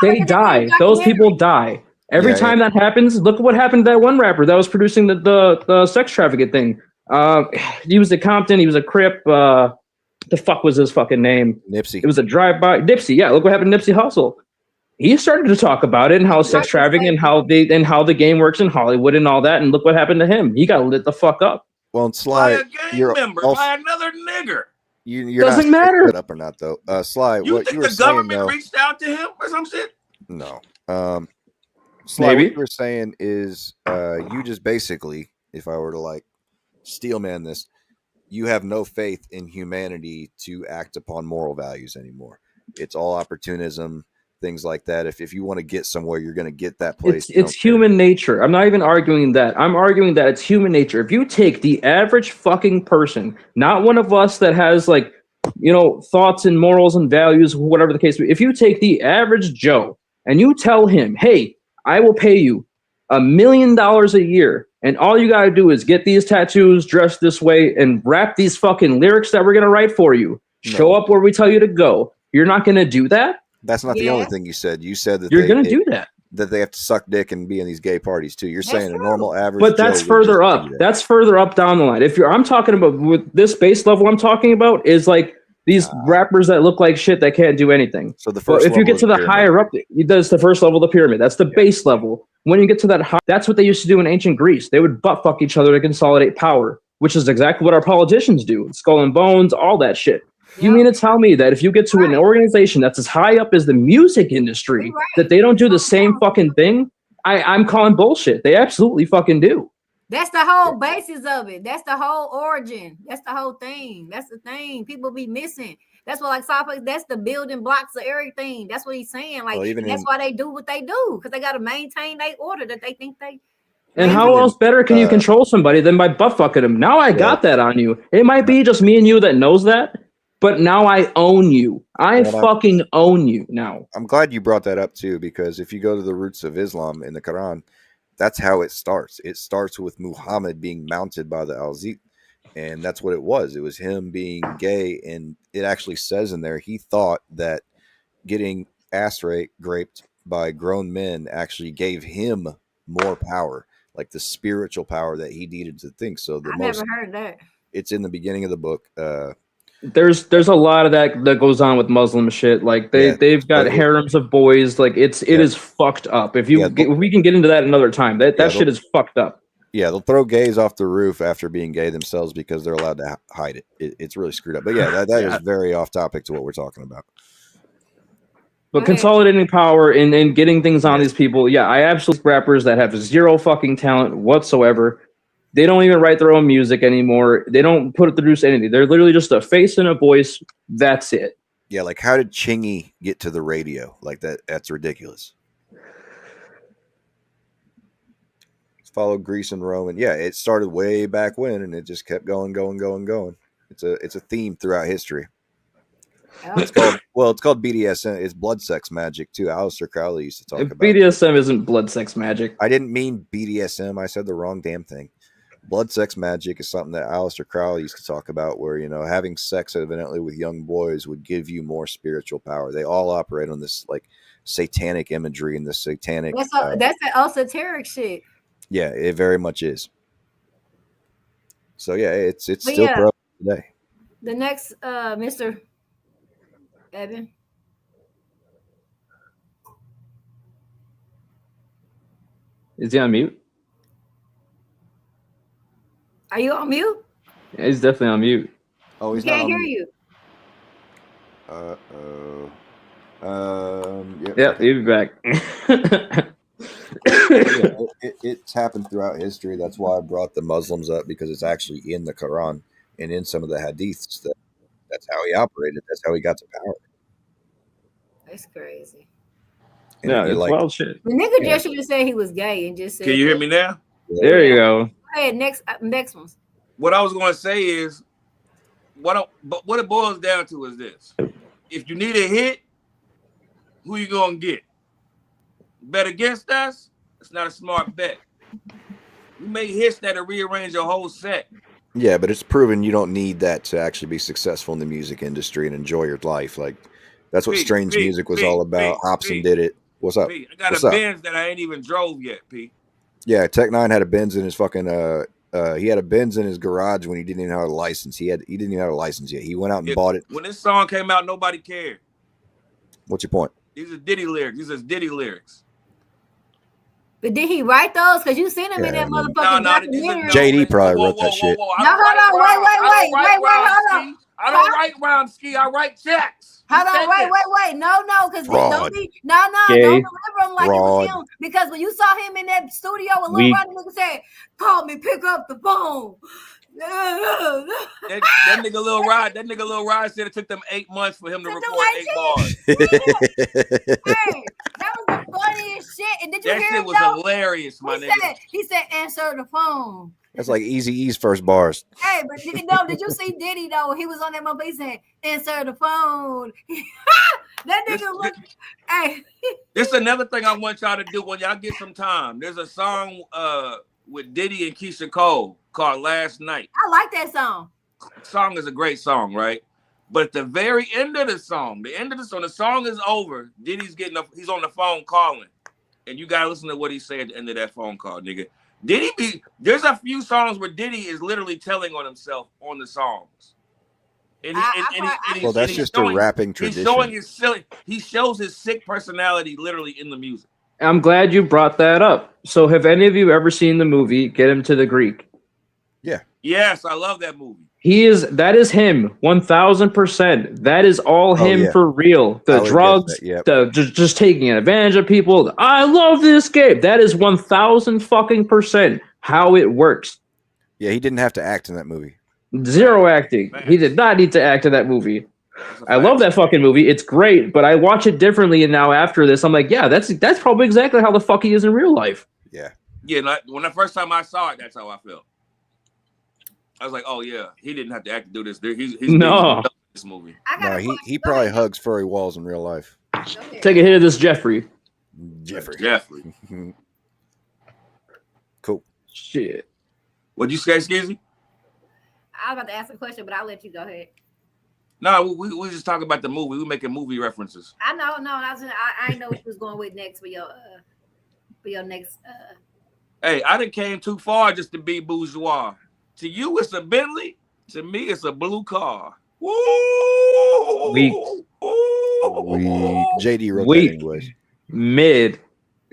S4: they die. Those people die. Every time that happens, look at what happened to that one rapper that was producing the sex trafficking thing. He was at Compton. He was a Crip. The fuck was his fucking name?
S2: Nipsey.
S4: It was a drive-by. Nipsey, yeah. Look what happened to Nipsey Hussle. He started to talk about it and how sex trafficking and how the game works in Hollywood and all that. And look what happened to him. He got lit the fuck up.
S2: Well, Sly,
S3: by a gang member, by another nigger.
S2: You're
S4: doesn't
S2: not
S4: matter.
S2: Up or not though. Sly,
S3: you
S2: what
S3: think
S2: you were
S3: the government
S2: saying,
S3: reached out to him or some shit?
S2: No. Sly, what you were saying is you just basically, if I were to like steel man this, you have no faith in humanity to act upon moral values anymore. It's all opportunism, things like that. If you want to get somewhere, you're going to get that place.
S4: It's human nature. I'm not even arguing that. I'm arguing that it's human nature. If you take the average fucking person, not one of us that has like, thoughts and morals and values, whatever the case may be. If you take the average Joe and you tell him, hey, I will pay you $1 million a year, and all you got to do is get these tattoos, dress this way, and rap these fucking lyrics that we're going to write for you. Show up where we tell you to go. You're not going to do that?
S2: That's not the only thing you said. You said that
S4: you're going to do that.
S2: That they have to suck dick and be in these gay parties too. You're saying a normal average.
S4: But that's further up. That's further up down the line. I'm talking about with this base level I'm talking about is like these rappers that look like shit that can't do anything. So the first, if you get to the higher up, that's the first level of the pyramid. That's the base level. When you get to that high, that's what they used to do in ancient Greece. They would butt fuck each other to consolidate power, which is exactly what our politicians do. Skull and Bones, all that shit. You mean to tell me that if you get to an organization that's as high up as the music industry, that they don't do the same fucking thing? I'm calling bullshit. They absolutely fucking do.
S1: That's the whole basis of it. That's the whole origin. That's the whole thing. That's the thing people be missing. That's what that's the building blocks of everything. That's what he's saying. Like, that's why they do what they do, because they got to maintain their order that they think they.
S4: And how else better can you control somebody than by butt fucking them? Now I got that on you. It might be just me and you that knows that. But now I own you. I fucking own you now.
S2: I'm glad you brought that up too, because if you go to the roots of Islam in the Quran, that's how it starts. It starts with Muhammad being mounted by the Al-Zid. And that's what it was. It was him being gay. And it actually says in there, he thought that getting ass raped by grown men actually gave him more power, like the spiritual power that he needed to think. So
S1: never heard that.
S2: It's in the beginning of the book.
S4: There's a lot of that goes on with Muslim shit. Like they've got harems of boys. Like it is fucked up. If we can get into that another time, that shit is fucked up.
S2: Yeah, they'll throw gays off the roof after being gay themselves because they're allowed to hide it. It's really screwed up. But yeah, that is very off topic to what we're talking about.
S4: But consolidating power and getting things on these people, I absolutely rappers that have zero fucking talent whatsoever. They don't even write their own music anymore. They don't produce anything. They're literally just a face and a voice. That's it.
S2: Yeah, like how did Chingy get to the radio? Like that's ridiculous. Followed Greece and Rome, and it started way back when, and it just kept going. It's a theme throughout history. It's called BDSM. It's blood sex magic too. Aleister Crowley used to talk about
S4: BDSM isn't blood sex magic.
S2: I didn't mean BDSM. I said the wrong damn thing. Blood sex magic is something that Aleister Crowley used to talk about, where having sex evidently with young boys would give you more spiritual power. They all operate on this like satanic imagery and this satanic.
S1: That's the esoteric shit.
S2: Yeah, it very much is. So it's still pro today.
S1: The next Mr. Evan.
S4: Is he on mute?
S1: Are you on mute?
S4: Yeah, he's definitely on mute.
S2: Oh, he's
S1: can't
S2: not
S1: hear
S2: mute.
S4: you. Yeah, he'll be back.
S2: It's happened throughout history. That's why I brought the Muslims up, because it's actually in the Quran and in some of the hadiths that's how he operated. That's how he got to power.
S1: That's crazy.
S2: And
S4: it's wild shit.
S1: The nigga just should have said he was gay and just said.
S3: Can you hear me now?
S4: There you go.
S1: Go ahead, next one.
S3: What I was going to say is, what it boils down to is this: if you need a hit, who you gonna get? Bet against us? It's not a smart bet. You make hits that'll rearrange your whole set.
S2: Yeah, but it's proven you don't need that to actually be successful in the music industry and enjoy your life. Like that's what Strange Music was all about. Hobson did it. What's up?
S3: I got a Benz that I ain't even drove yet, P.
S2: Yeah, Tech Nine had a Benz in his fucking he had a Benz in his garage when he didn't even have a license. He didn't even have a license yet. He went out and bought it.
S3: When this song came out, nobody cared.
S2: What's your point?
S3: These are Diddy lyrics. These are Diddy lyrics.
S1: But did he write those? Because you seen him in that motherfucking documentary.
S2: JD probably wrote that shit.
S1: No, hold on, wait, hold on.
S3: I don't write rhymes, Ski. I write checks.
S1: Hold on, wait. No, because don't remember him like it was him. Because when you saw him in that studio with Lil Roddy, nigga said, "Call me, pick up the phone."
S3: that nigga Lil Rod said it took them 8 months for him to record 8 bars.
S1: Hey, that was the funniest shit. And did you hear
S3: that shit
S1: him,
S3: was hilarious, my nigga.
S1: He said, answer the phone.
S2: That's like Eazy-E's first bars.
S1: Hey, but did you see Diddy though? He was on that motherfucker. He said, answer the phone. That nigga looked. Hey.
S3: This is another thing I want y'all to do when y'all get some time. There's a song with Diddy and Keisha Cole called Last Night.
S1: I like that song.
S3: The song is a great song, right? But at the very end of the song, the song is over. Diddy's he's on the phone calling. And you gotta listen to what he said at the end of that phone call, nigga. There's a few songs where Diddy is literally telling on himself on the songs.
S2: That's just a rapping tradition.
S3: He shows his sick personality literally in the music.
S4: I'm glad you brought that up. So have any of you ever seen the movie Get Him to the Greek?
S2: Yeah.
S3: Yes, I love that movie.
S4: That is him 1000%. That is all him for real. The drugs, just taking advantage of people. I love this game. That is 1000% how it works.
S2: Yeah, he didn't have to act in that movie.
S4: Zero acting. Man. He did not need to act in that movie. I love that fucking movie. It's great, but I watch it differently, and now after this, I'm like, yeah, that's probably exactly how the fuck he is in real life.
S2: Yeah.
S3: Yeah, when the first time I saw it, that's how I felt. I was like, oh yeah, he didn't have to act to do this. He's
S4: no
S3: this movie.
S2: No, he probably hugs furry walls in real life.
S4: Take a hit of this, Jeffrey.
S2: Cool.
S4: Shit.
S3: What'd you say, Skizzy?
S1: I was about to ask a question, but I'll let you go ahead.
S3: No, we just talking about the movie. We making movie references.
S1: I know. I know what you was going with next for your next.
S3: Hey, I done came too far just to be bourgeois. To you, it's a Bentley. To me, it's a blue car.
S4: Weak.
S2: JD wrote
S4: Weak.
S2: that anyways.
S4: Mid.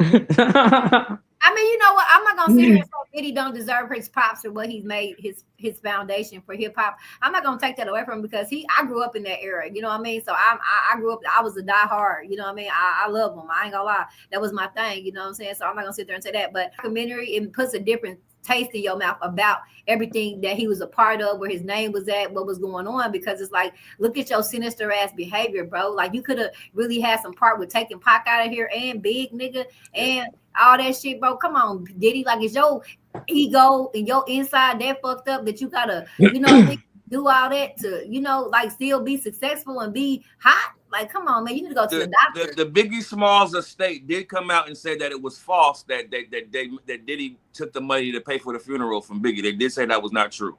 S1: I mean, you know what? I'm not gonna sit here and say Diddy don't deserve his props for what he's made his foundation for hip hop. I'm not gonna take that away from him because I grew up in that era. You know what I mean? So I grew up. I was a diehard. You know what I mean? I love him. I ain't gonna lie. That was my thing. You know what I'm saying? So I'm not gonna sit there and say that. But documentary, it puts a different taste in your mouth about everything that he was a part of, where his name was at, what was going on, because it's like, look at your sinister ass behavior, bro. Like, you could have really had some part with taking Pac out of here and Big Nigga and all that shit, bro. Come on, Diddy. Like, is your ego and your inside that fucked up that you gotta, you know, do all that to, you know, like, still be successful and be hot? Like, come on, man, you need to go to the doctor.
S3: The Biggie Smalls estate did come out and say that it was false that Diddy took the money to pay for the funeral from Biggie. They did say that was not true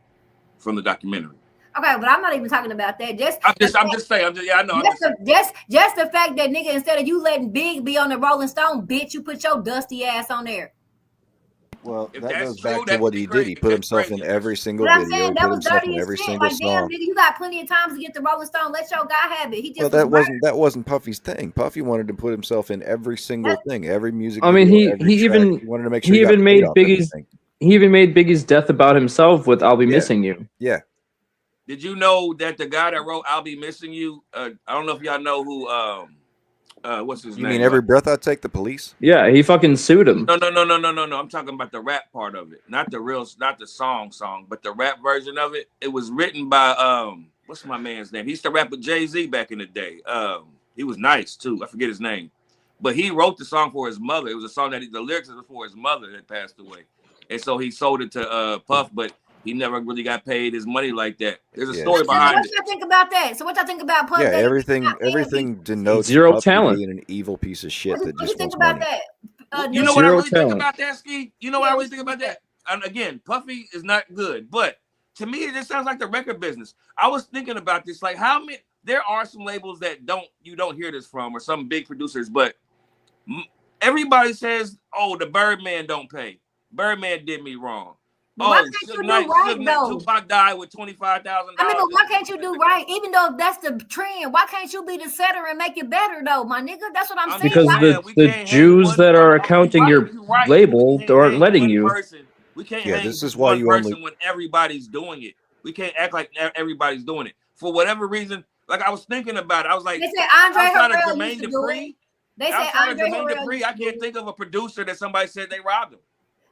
S3: from the documentary.
S1: Okay, but I'm not even talking about that.
S3: I'm just saying. Yeah, I know.
S1: Just the fact that, nigga, instead of you letting Big be on the Rolling Stone, bitch, you put your dusty ass on there.
S2: Well, that goes back to what he did. He put himself in every single video.
S1: That was
S2: himself
S1: dirty
S2: in
S1: as
S2: every
S1: shit.
S2: single
S1: Like, damn,
S2: song.
S1: nigga, you got plenty of times to get the Rolling Stone. Let your guy have it. He just
S2: that wasn't Puffy's thing. Puffy wanted to put himself in every single thing, every music.
S4: I mean,
S2: video,
S4: he even
S2: wanted to make sure
S4: he even made Biggie's death about himself with "I'll Be Missing You."
S2: Yeah.
S3: Did you know that the guy that wrote "I'll Be Missing You"? I don't know if y'all know who. What's his name?
S2: You mean Every Breath I Take, the Police?
S4: Yeah, he fucking sued him.
S3: No. I'm talking about the rap part of it, not the song, but the rap version of it. It was written by what's my man's name? He used to rap with Jay-Z back in the day. He was nice too. I forget his name, but he wrote the song for his mother. It was a song that the lyrics was for his mother that passed away, and so he sold it to Puff, but he never really got paid his money like that. There's a story behind it.
S1: What y'all think about that? So what y'all think about Puff?
S2: Yeah, everything denotes
S4: zero
S2: Puff
S4: talent
S2: being an evil piece of shit that just wants
S1: about
S2: money.
S1: that?
S3: You know what I really think about that, Ski? You know what I really think about that? And again, Puffy is not good, but to me, it just sounds like the record business. I was thinking about this, like how many. There are some labels that you don't hear this from, or some big producers, but everybody says, "Oh, the Birdman don't pay. Birdman did me wrong."
S1: Why can't you do right, though?
S3: Tupac died with $25,000.
S1: I mean, but why can't you do right? Even though that's the trend, why can't you be the setter and make it better, though, my nigga? That's what I'm saying.
S4: Because the Jews that are accounting your label aren't letting you.
S3: We can't hang
S2: this is why you
S3: person when everybody's doing it. We can't act like everybody's doing it. For whatever reason, like I was thinking about it, I was like,
S1: they said Andre Harrell used to do it. They said Andre
S3: Harrell. I can't think of a producer that somebody said they robbed him.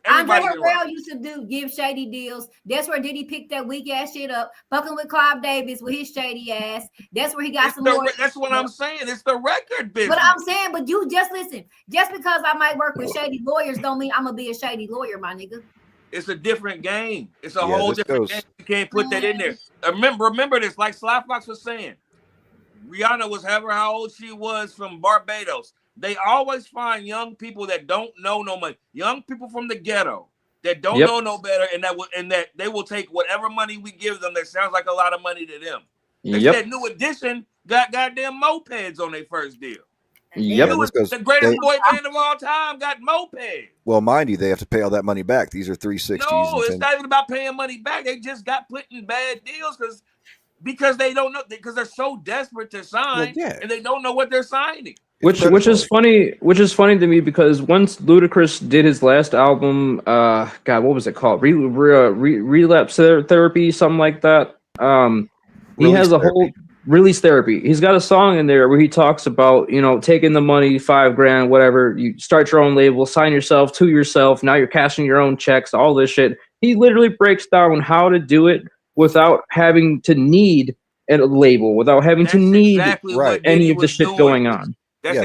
S1: Andre Harrell used to give shady deals. That's where Diddy picked that weak ass shit up, fucking with Clive Davis with his shady ass. That's where he got some more.
S3: That's what I'm saying. It's the record business.
S1: But I'm saying, but you just listen. Just because I might work with shady lawyers don't mean I'm gonna be a shady lawyer, my nigga.
S3: It's a different game. It's a whole different game. You can't put that in there. Remember this, like Sly Fox was saying. Rihanna was how old she was from Barbados. They always find young people that don't know no money, young people from the ghetto that don't know no better, and that they will take whatever money we give them that sounds like a lot of money to them. They said New Edition got goddamn mopeds on their first deal. The greatest boy band of all time got mopeds.
S2: Well, mind you, they have to pay all that money back. These are 360s.
S3: No, it's not even about paying money back. They just got put in bad deals because they don't know, because they're so desperate to sign and they don't know what they're signing.
S4: Which is funny to me because once Ludacris did his last album, what was it called? Relapse Therapy, something like that. He has a whole Release Therapy. He's got a song in there where he talks about, taking the money, $5,000, whatever. You start your own label, sign yourself to yourself. Now you're cashing your own checks, all this shit. He literally breaks down how to do it without having to need a label, without having to need any of the shit going on.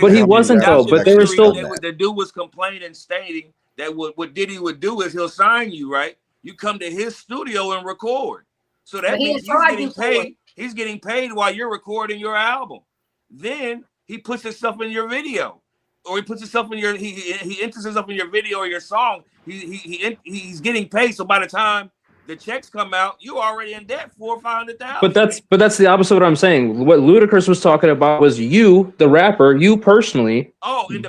S4: But he wasn't though. But they were still.
S3: The dude was complaining, stating that what Diddy would do is he'll sign you, right? You come to his studio and record. So that means he's getting paid. He's getting paid while you're recording your album. Then he puts himself in your video, or he puts himself in he enters himself in your video or your song. He's getting paid. So by the time the checks come out, you already in debt $400,000 or $500,000.
S4: But that's the opposite of what I'm saying. What Ludacris was talking about was you, the rapper, you personally,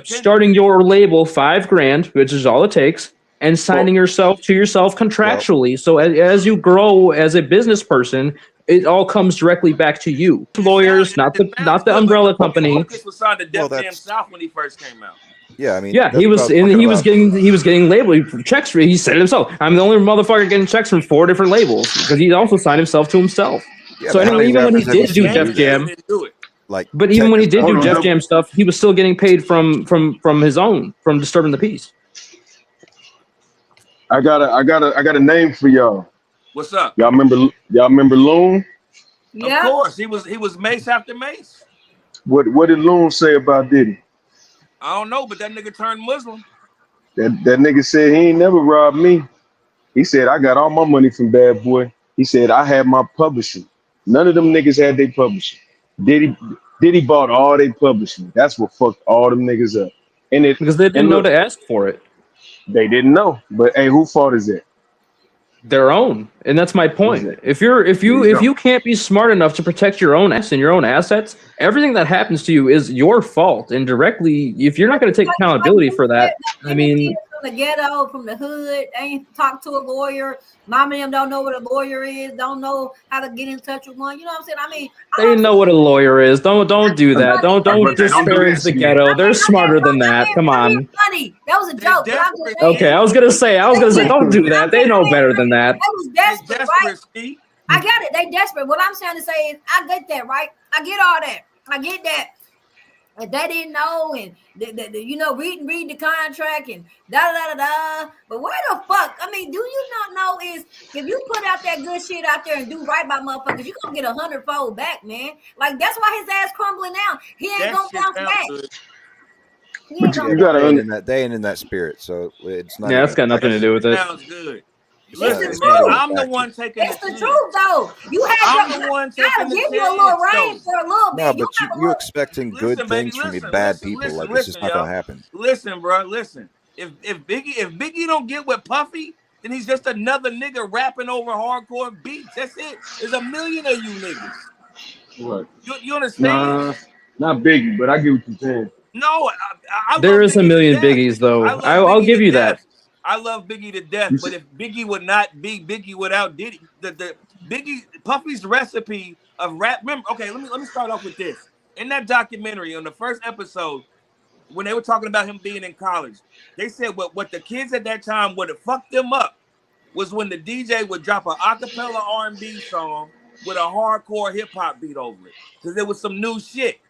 S4: starting your label $5,000, which is all it takes, and signing yourself to yourself contractually. So as you grow as a business person, it all comes directly back to you. Lawyers, not the umbrella company.
S3: Focus was signed to Def Jam South when he first came out.
S2: Yeah, I mean,
S4: yeah, he was getting labeled checks for. He said it himself. I'm the only motherfucker getting checks from 4 different labels because he also signed himself to himself. Yeah, so anyway, even when he did do Def Jam, but even when he did do Def Jam stuff, he was still getting paid from his own, from Disturbing the Peace.
S6: I got a name for y'all.
S3: What's up?
S6: Y'all remember Loon?
S3: Yeah. Of course, he was Mace after Mace.
S6: What did Loon say about Diddy?
S3: I don't know, but that nigga turned Muslim.
S6: That nigga said he ain't never robbed me. He said I got all my money from Bad Boy. He said I had my publishing. None of them niggas had their publishing. Diddy bought all their publishing. That's what fucked all them niggas up. And
S4: because they didn't know to ask for it.
S6: They didn't know. But hey, who fault is it?
S4: Their own, and that's my point. If you can't be smart enough to protect your own ass and your own assets, everything that happens to you is your fault. And directly, if you're not going to take accountability for that, I mean,
S1: from the ghetto, from the hood, ain't talk to a lawyer. Mom and them don't know what a lawyer is. Don't know how to get in touch with one. You know what I'm saying? I mean,
S4: they know what a lawyer is. Don't do that. Don't disparage the ghetto. They're smarter than that. Come on.
S1: Funny. That was a joke.
S4: Okay, I was gonna say, don't do that. They know better than that.
S1: That was desperate, right? I get it. They desperate. What I'm trying to say is, I get that, right? I get all that. I get that. If they didn't know and read the contract and da. But where the fuck? I mean, do you not know is if you put out that good shit out there and do right by motherfuckers, you gonna get 100-fold back, man. Like that's why his ass crumbling now. He ain't gonna bounce back.
S2: They ain't in that spirit, so it's not.
S4: Yeah, that's got nothing to do with it.
S3: Sounds good.
S1: Listen, it's the truth.
S3: I'm the one taking
S1: it's the truth, though. You had
S3: I'm the one taking
S1: I'll give you a little rain for a little bit.
S2: No, but you expecting good things from me, bad people. Like this is not gonna happen.
S3: Listen, bro. Listen. If Biggie don't get with Puffy, then he's just another nigga rapping over hardcore beats. That's it. There's a million of you niggas.
S6: What?
S3: You understand?
S6: Nah, not Biggie, but I get what you're saying.
S3: No,
S4: there is a million Biggies, though. I'll give you that.
S3: I love Biggie to death, but if Biggie would not be Biggie without Diddy, the Biggie Puffy's recipe of rap. Remember, okay, let me start off with this. In that documentary, on the first episode, when they were talking about him being in college, they said what the kids at that time would have fucked them up was when the DJ would drop an acapella R&B song with a hardcore hip hop beat over it, because there was some new shit.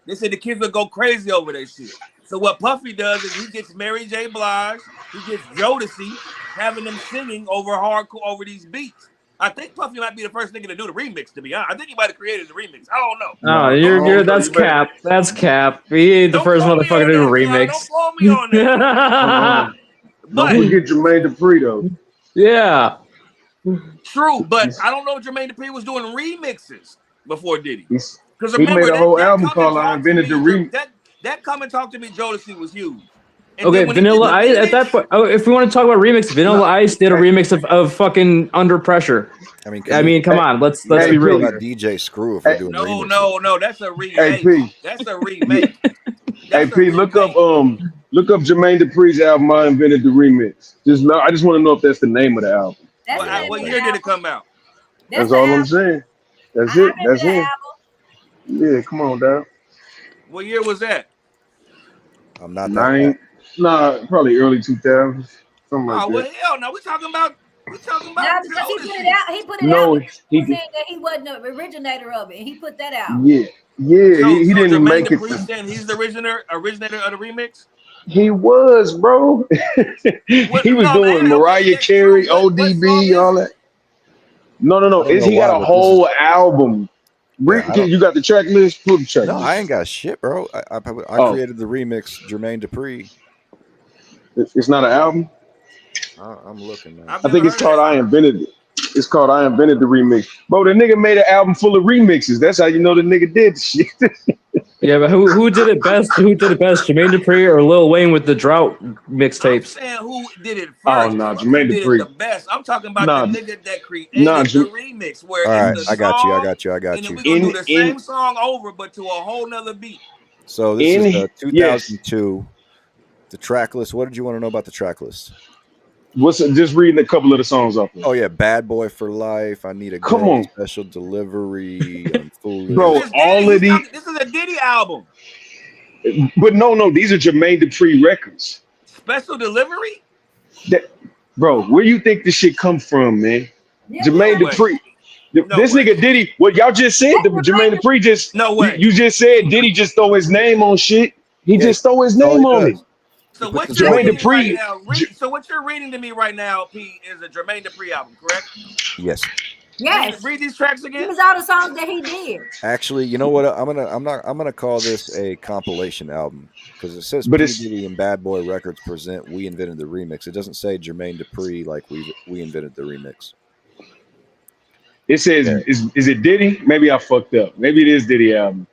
S3: They said the kids would go crazy over that shit. So what Puffy does is he gets Mary J. Blige, he gets Jodeci, having them singing over these beats. I think Puffy might be the first nigga to do the remix, to be honest. I think he might have created the remix. I don't know.
S4: Oh, that's cap. That's cap. He ain't the first motherfucker to do a remix.
S3: Don't call me on that.
S6: Don't forget Jermaine Dupri, though.
S4: Yeah.
S3: True, but I don't know if Jermaine Dupri was doing remixes before Diddy.
S6: Because he made a whole album called I Invented the Remix.
S3: That Come and Talk to Me Jodeci was huge. And
S4: okay, Vanilla Ice at that point. Oh, if we want to talk about remix, Vanilla Ice did a remix of fucking Under Pressure. I mean, come on, let's be real.
S2: DJ Screw if we're doing
S3: no, that's a remake. That's a remake.
S6: Look up Jermaine Dupri's album I Invented the Remix. I just want to know if that's the name of the album.
S3: What year did it come out?
S6: That's all I'm saying. That's it. That's it. Yeah, come on, dog.
S3: What year was that?
S2: I'm not that.
S6: Probably early 2000s. Something like that.
S3: Well, hell no. We're talking about.
S1: No, because he put it out. He put it out. He said that he wasn't the originator of it. He put that out.
S6: Yeah. He didn't make it.
S3: He's the originator of the remix.
S6: He was, bro. He was doing Mariah Carey, ODB, all that. No. He got a whole album. You got the track list? Pull the track list.
S2: I ain't got shit, bro. I created the remix, Jermaine Dupri.
S6: It's not an album?
S2: I'm looking, man.
S6: I think it's called I Invented It. It's called I Invented the Remix. Bro, the nigga made an album full of remixes. That's how you know the nigga did the shit.
S4: Yeah, but who did it best? Who did it best? Jermaine Dupri or Lil Wayne with the Drought mixtapes?
S3: I'm saying who did it first.
S6: Oh no, Jermaine Dupri.
S3: The best. I'm talking about the nigga that created the remix. Where
S2: all right,
S3: it's the
S2: I got you.
S3: And then we gonna do the same song over, but to a whole nother beat.
S2: So this is 2002. The track list. What did you want to know about the track list?
S6: Just reading a couple of the songs off there.
S2: Oh yeah, Bad Boy for Life. I Need a
S6: Come
S2: Girl,
S6: on.
S2: Special Delivery. I'm Foolish.
S6: Bro,
S3: This is a Diddy album.
S6: But no, these are Jermaine Dupri records.
S3: Special Delivery?
S6: Bro, where you think this shit come from, man?
S1: Yeah,
S6: Jermaine Dupri. This nigga Diddy, what y'all just said, Jermaine Dupri just you just said Diddy just throw his name on shit. He just throw his name on it.
S3: So what you're reading right now, so what you're reading to me right now, P, is a Jermaine Dupri album, correct?
S2: Yes.
S1: Yes.
S3: Read these tracks again.
S1: These are the songs that he did.
S2: Actually, you know what? I'm gonna call this a compilation album because it says P. Diddy and Bad Boy Records present We Invented the Remix. It doesn't say Jermaine Dupri like we invented the remix.
S6: It says is it Diddy? Maybe I fucked up. Maybe it is Diddy album.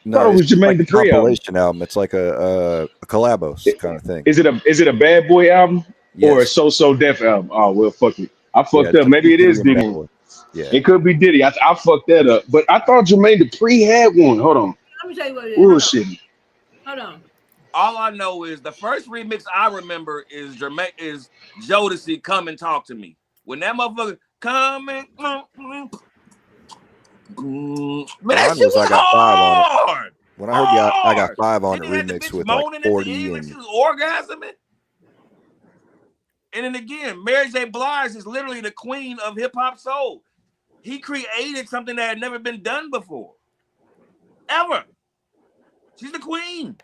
S2: No,
S6: it was Jermaine
S2: like
S6: Dupri
S2: compilation album. It's like a collabos kind of thing.
S6: Is it a Bad Boy album or a So Def album? Oh well, fuck it. I fucked up. Maybe it is Diddy.
S2: Yeah,
S6: it could be Diddy. I fucked that up. But I thought Jermaine Dupri had one. Hold on.
S1: Let me tell you what it is.
S6: Bullshit.
S1: Hold on.
S3: All I know is the first remix I remember is Jodeci Come and Talk to Me. When that motherfucker come and man, that shit was hard.
S2: When I heard I got 5 on it remix with like 40 and
S3: orgasming. And then again, Mary J. Blige is literally the queen of hip hop soul. He created something that had never been done before. Ever. She's the queen.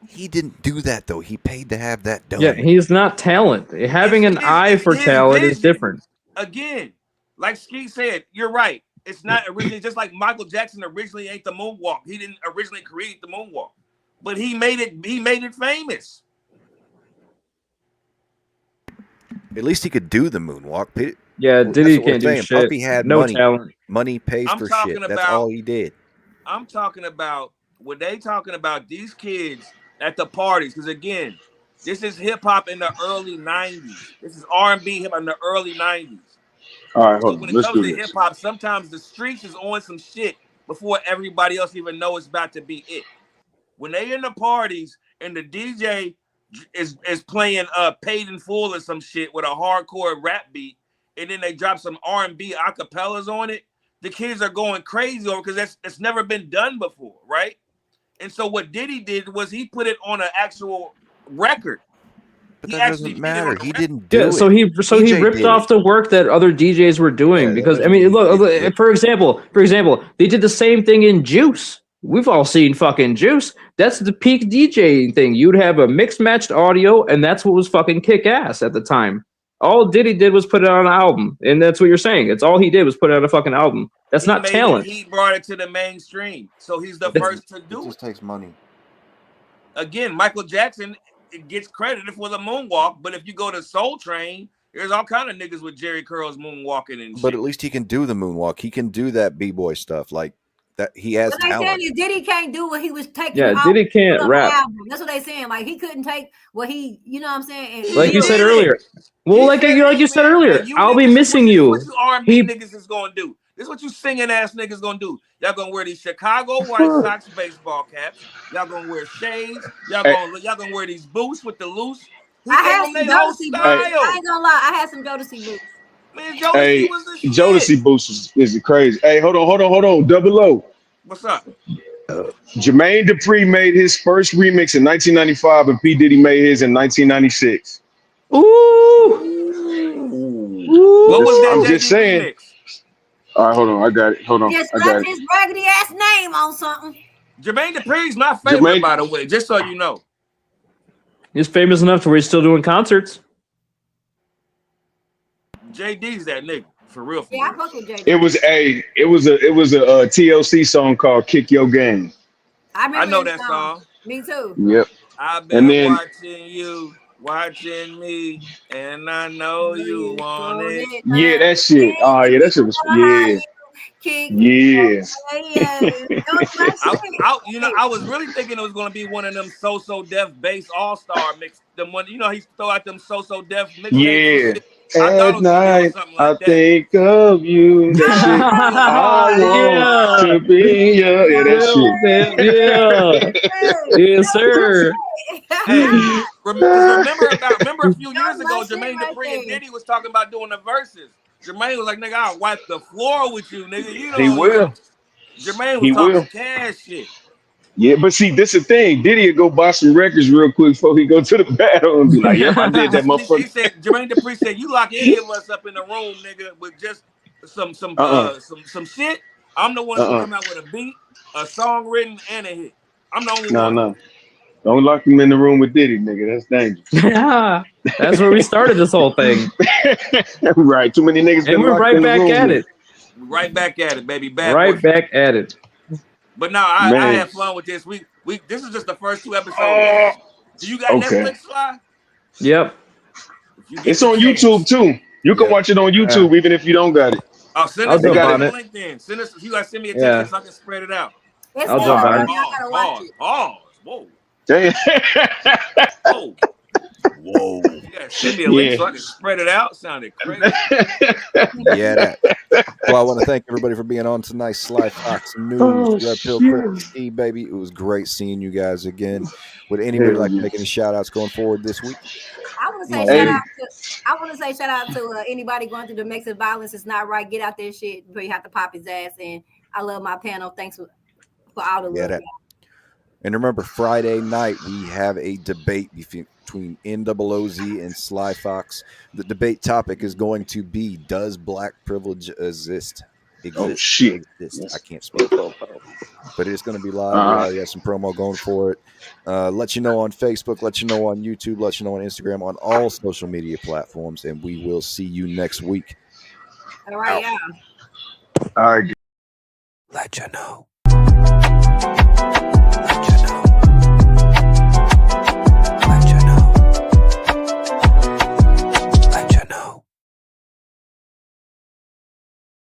S2: He didn't do that though. He paid to have that done.
S4: Yeah, he's not talent. Having an eye for talent is different.
S3: Again, like Ski said, you're right. It's not originally just like Michael Jackson originally ain't the moonwalk. He didn't originally create the moonwalk, but he made it famous.
S2: At least he could do the moonwalk.
S4: Yeah, Diddy can't do shit.
S2: Puffy had
S4: no
S2: money.
S4: talent.
S2: Money pays for shit. That's all he did.
S3: I'm talking about when they talking about these kids at the parties, because again, this is hip hop in the early 90s. This is R&B hip hop in the early 90s.
S6: All right,
S3: so when it comes to hip hop, sometimes the streets is on some shit before everybody else even know it's about to be it. When they in the parties and the DJ is playing Paid in Full or some shit with a hardcore rap beat, and then they drop some R&B acapellas on it, the kids are going crazy over because that's never been done before, right? And so what Diddy did was he put it on an actual record.
S2: But that doesn't matter. He didn't do
S4: yeah,
S2: it.
S4: So he ripped off the work that other DJs were doing because I mean, look, for example, they did the same thing in Juice. We've all seen fucking Juice. That's the peak DJing thing. You'd have a mixed matched audio, and that's what was fucking kick ass at the time. All Diddy did was put it on an album, and that's what you're saying. It's all he did was put it on a fucking album. That's not talent.
S3: He brought it to the mainstream, so he's the first to do it.
S2: It just takes money.
S3: Again, Michael Jackson gets credited for the moonwalk, but if you go to Soul Train, there's all kind of niggas with Jerry curls moonwalking and shit.
S2: But at least he can do the moonwalk. He can do that b-boy stuff. Like that, he has talent.
S1: Diddy can't do what he was taking.
S4: Yeah, Diddy can't rap.
S1: That's what they saying. Like he couldn't take what he, you know what I'm saying? And
S4: like you said earlier. Well, like you said earlier, I'll be missing you.
S3: What you R&B niggas is gonna do? This is what you singing ass niggas gonna do. Y'all gonna wear these Chicago White Sox baseball caps. Y'all gonna wear shades. Y'all gonna wear these boots with the loose.
S1: I had some Jodeci boots. I ain't gonna lie. I had some Jodeci boots.
S3: Man, Jodeci was the shit.
S6: Jodeci boots is crazy. Hey, hold on. Double O.
S3: What's up?
S6: Jermaine Dupri made his first remix in 1995, and P. Diddy made his in 1996.
S4: Ooh.
S3: What was that?
S6: I'm just saying. Remix? All right, hold on. I got it. Hold on.
S1: Just left his raggedy ass name on something.
S3: Jermaine Dupri's my favorite, by the way, just so you know.
S4: He's famous enough to where he's still doing concerts.
S3: JD's that nigga. For real.
S1: Yeah, I fuck with JD.
S6: It was a TLC song called "Kick Your Game."
S3: I know that song.
S1: Me too.
S6: Yep.
S3: I've been watching you, watching me, and I know you want it.
S6: Yeah, that shit. Oh yeah, that shit was yeah.
S3: I was really thinking it was gonna be one of them So Def bass all-star mix. Them one, he used to throw out them So Def mix.
S6: Yeah. At night, I think of you. That shit. I want wanna be yeah, that
S4: shit. Yes, sir.
S3: Hey, remember a few years ago, Jermaine Dupri and Diddy was talking about doing the verses. Jermaine was like, nigga, I'll wipe the floor with you, nigga. You know,
S6: he will.
S3: Jermaine was
S6: He
S3: talking
S6: will.
S3: cash shit.
S6: Yeah, but see, this is the thing. Diddy would go buy some records real quick before he go to the battle and be like, "Yep, I did that, motherfucker."
S3: He said, Jermaine Dupri said, "You lock any of us up in the room, nigga, with just some shit. I'm the one who come out with a beat, a song written, and a hit. I'm the only one."
S6: No. Don't lock him in the room with Diddy, nigga. That's dangerous.
S4: Yeah, that's where we started this whole thing.
S6: Right. Too many niggas.
S4: And we're right back at it.
S3: Right back at it, baby. Bad
S4: right
S3: boy.
S4: back at it.
S3: But no, I had fun with this. We this is just the first 2 episodes. Do you got Netflix, Sly?
S4: Yep.
S6: It's on YouTube too. You can watch it on YouTube even if you don't got it.
S3: Oh, send us a link then. Send us. You guys send me a text so I can spread it out.
S4: I'll jump on it.
S1: I gotta watch it.
S3: Whoa.
S6: Damn.
S3: Whoa. You gotta send me a link so I can spread it out. Sounded crazy.
S2: Yeah. Well, I want to thank everybody for being on tonight. Sly Fox News, Red Pill, Crip, baby. It was great seeing you guys again. Would anybody like to make any shout outs going forward this week?
S1: I want to say shout out to anybody going through domestic violence. It's not right. Get out there shit before you have to pop his ass. And I love my panel. Thanks for all the love.
S2: And remember, Friday night we have a debate between NOOZ and Sly Fox. The debate topic is going to be: does black privilege exist?
S6: Oh shit!
S2: I can't speak, but it's going to be live. We already have some promo going for it. Let you know on Facebook, let you know on YouTube, let you know on Instagram, on all social media platforms, and we will see you next week.
S1: All right,
S6: All right.
S2: Let you know.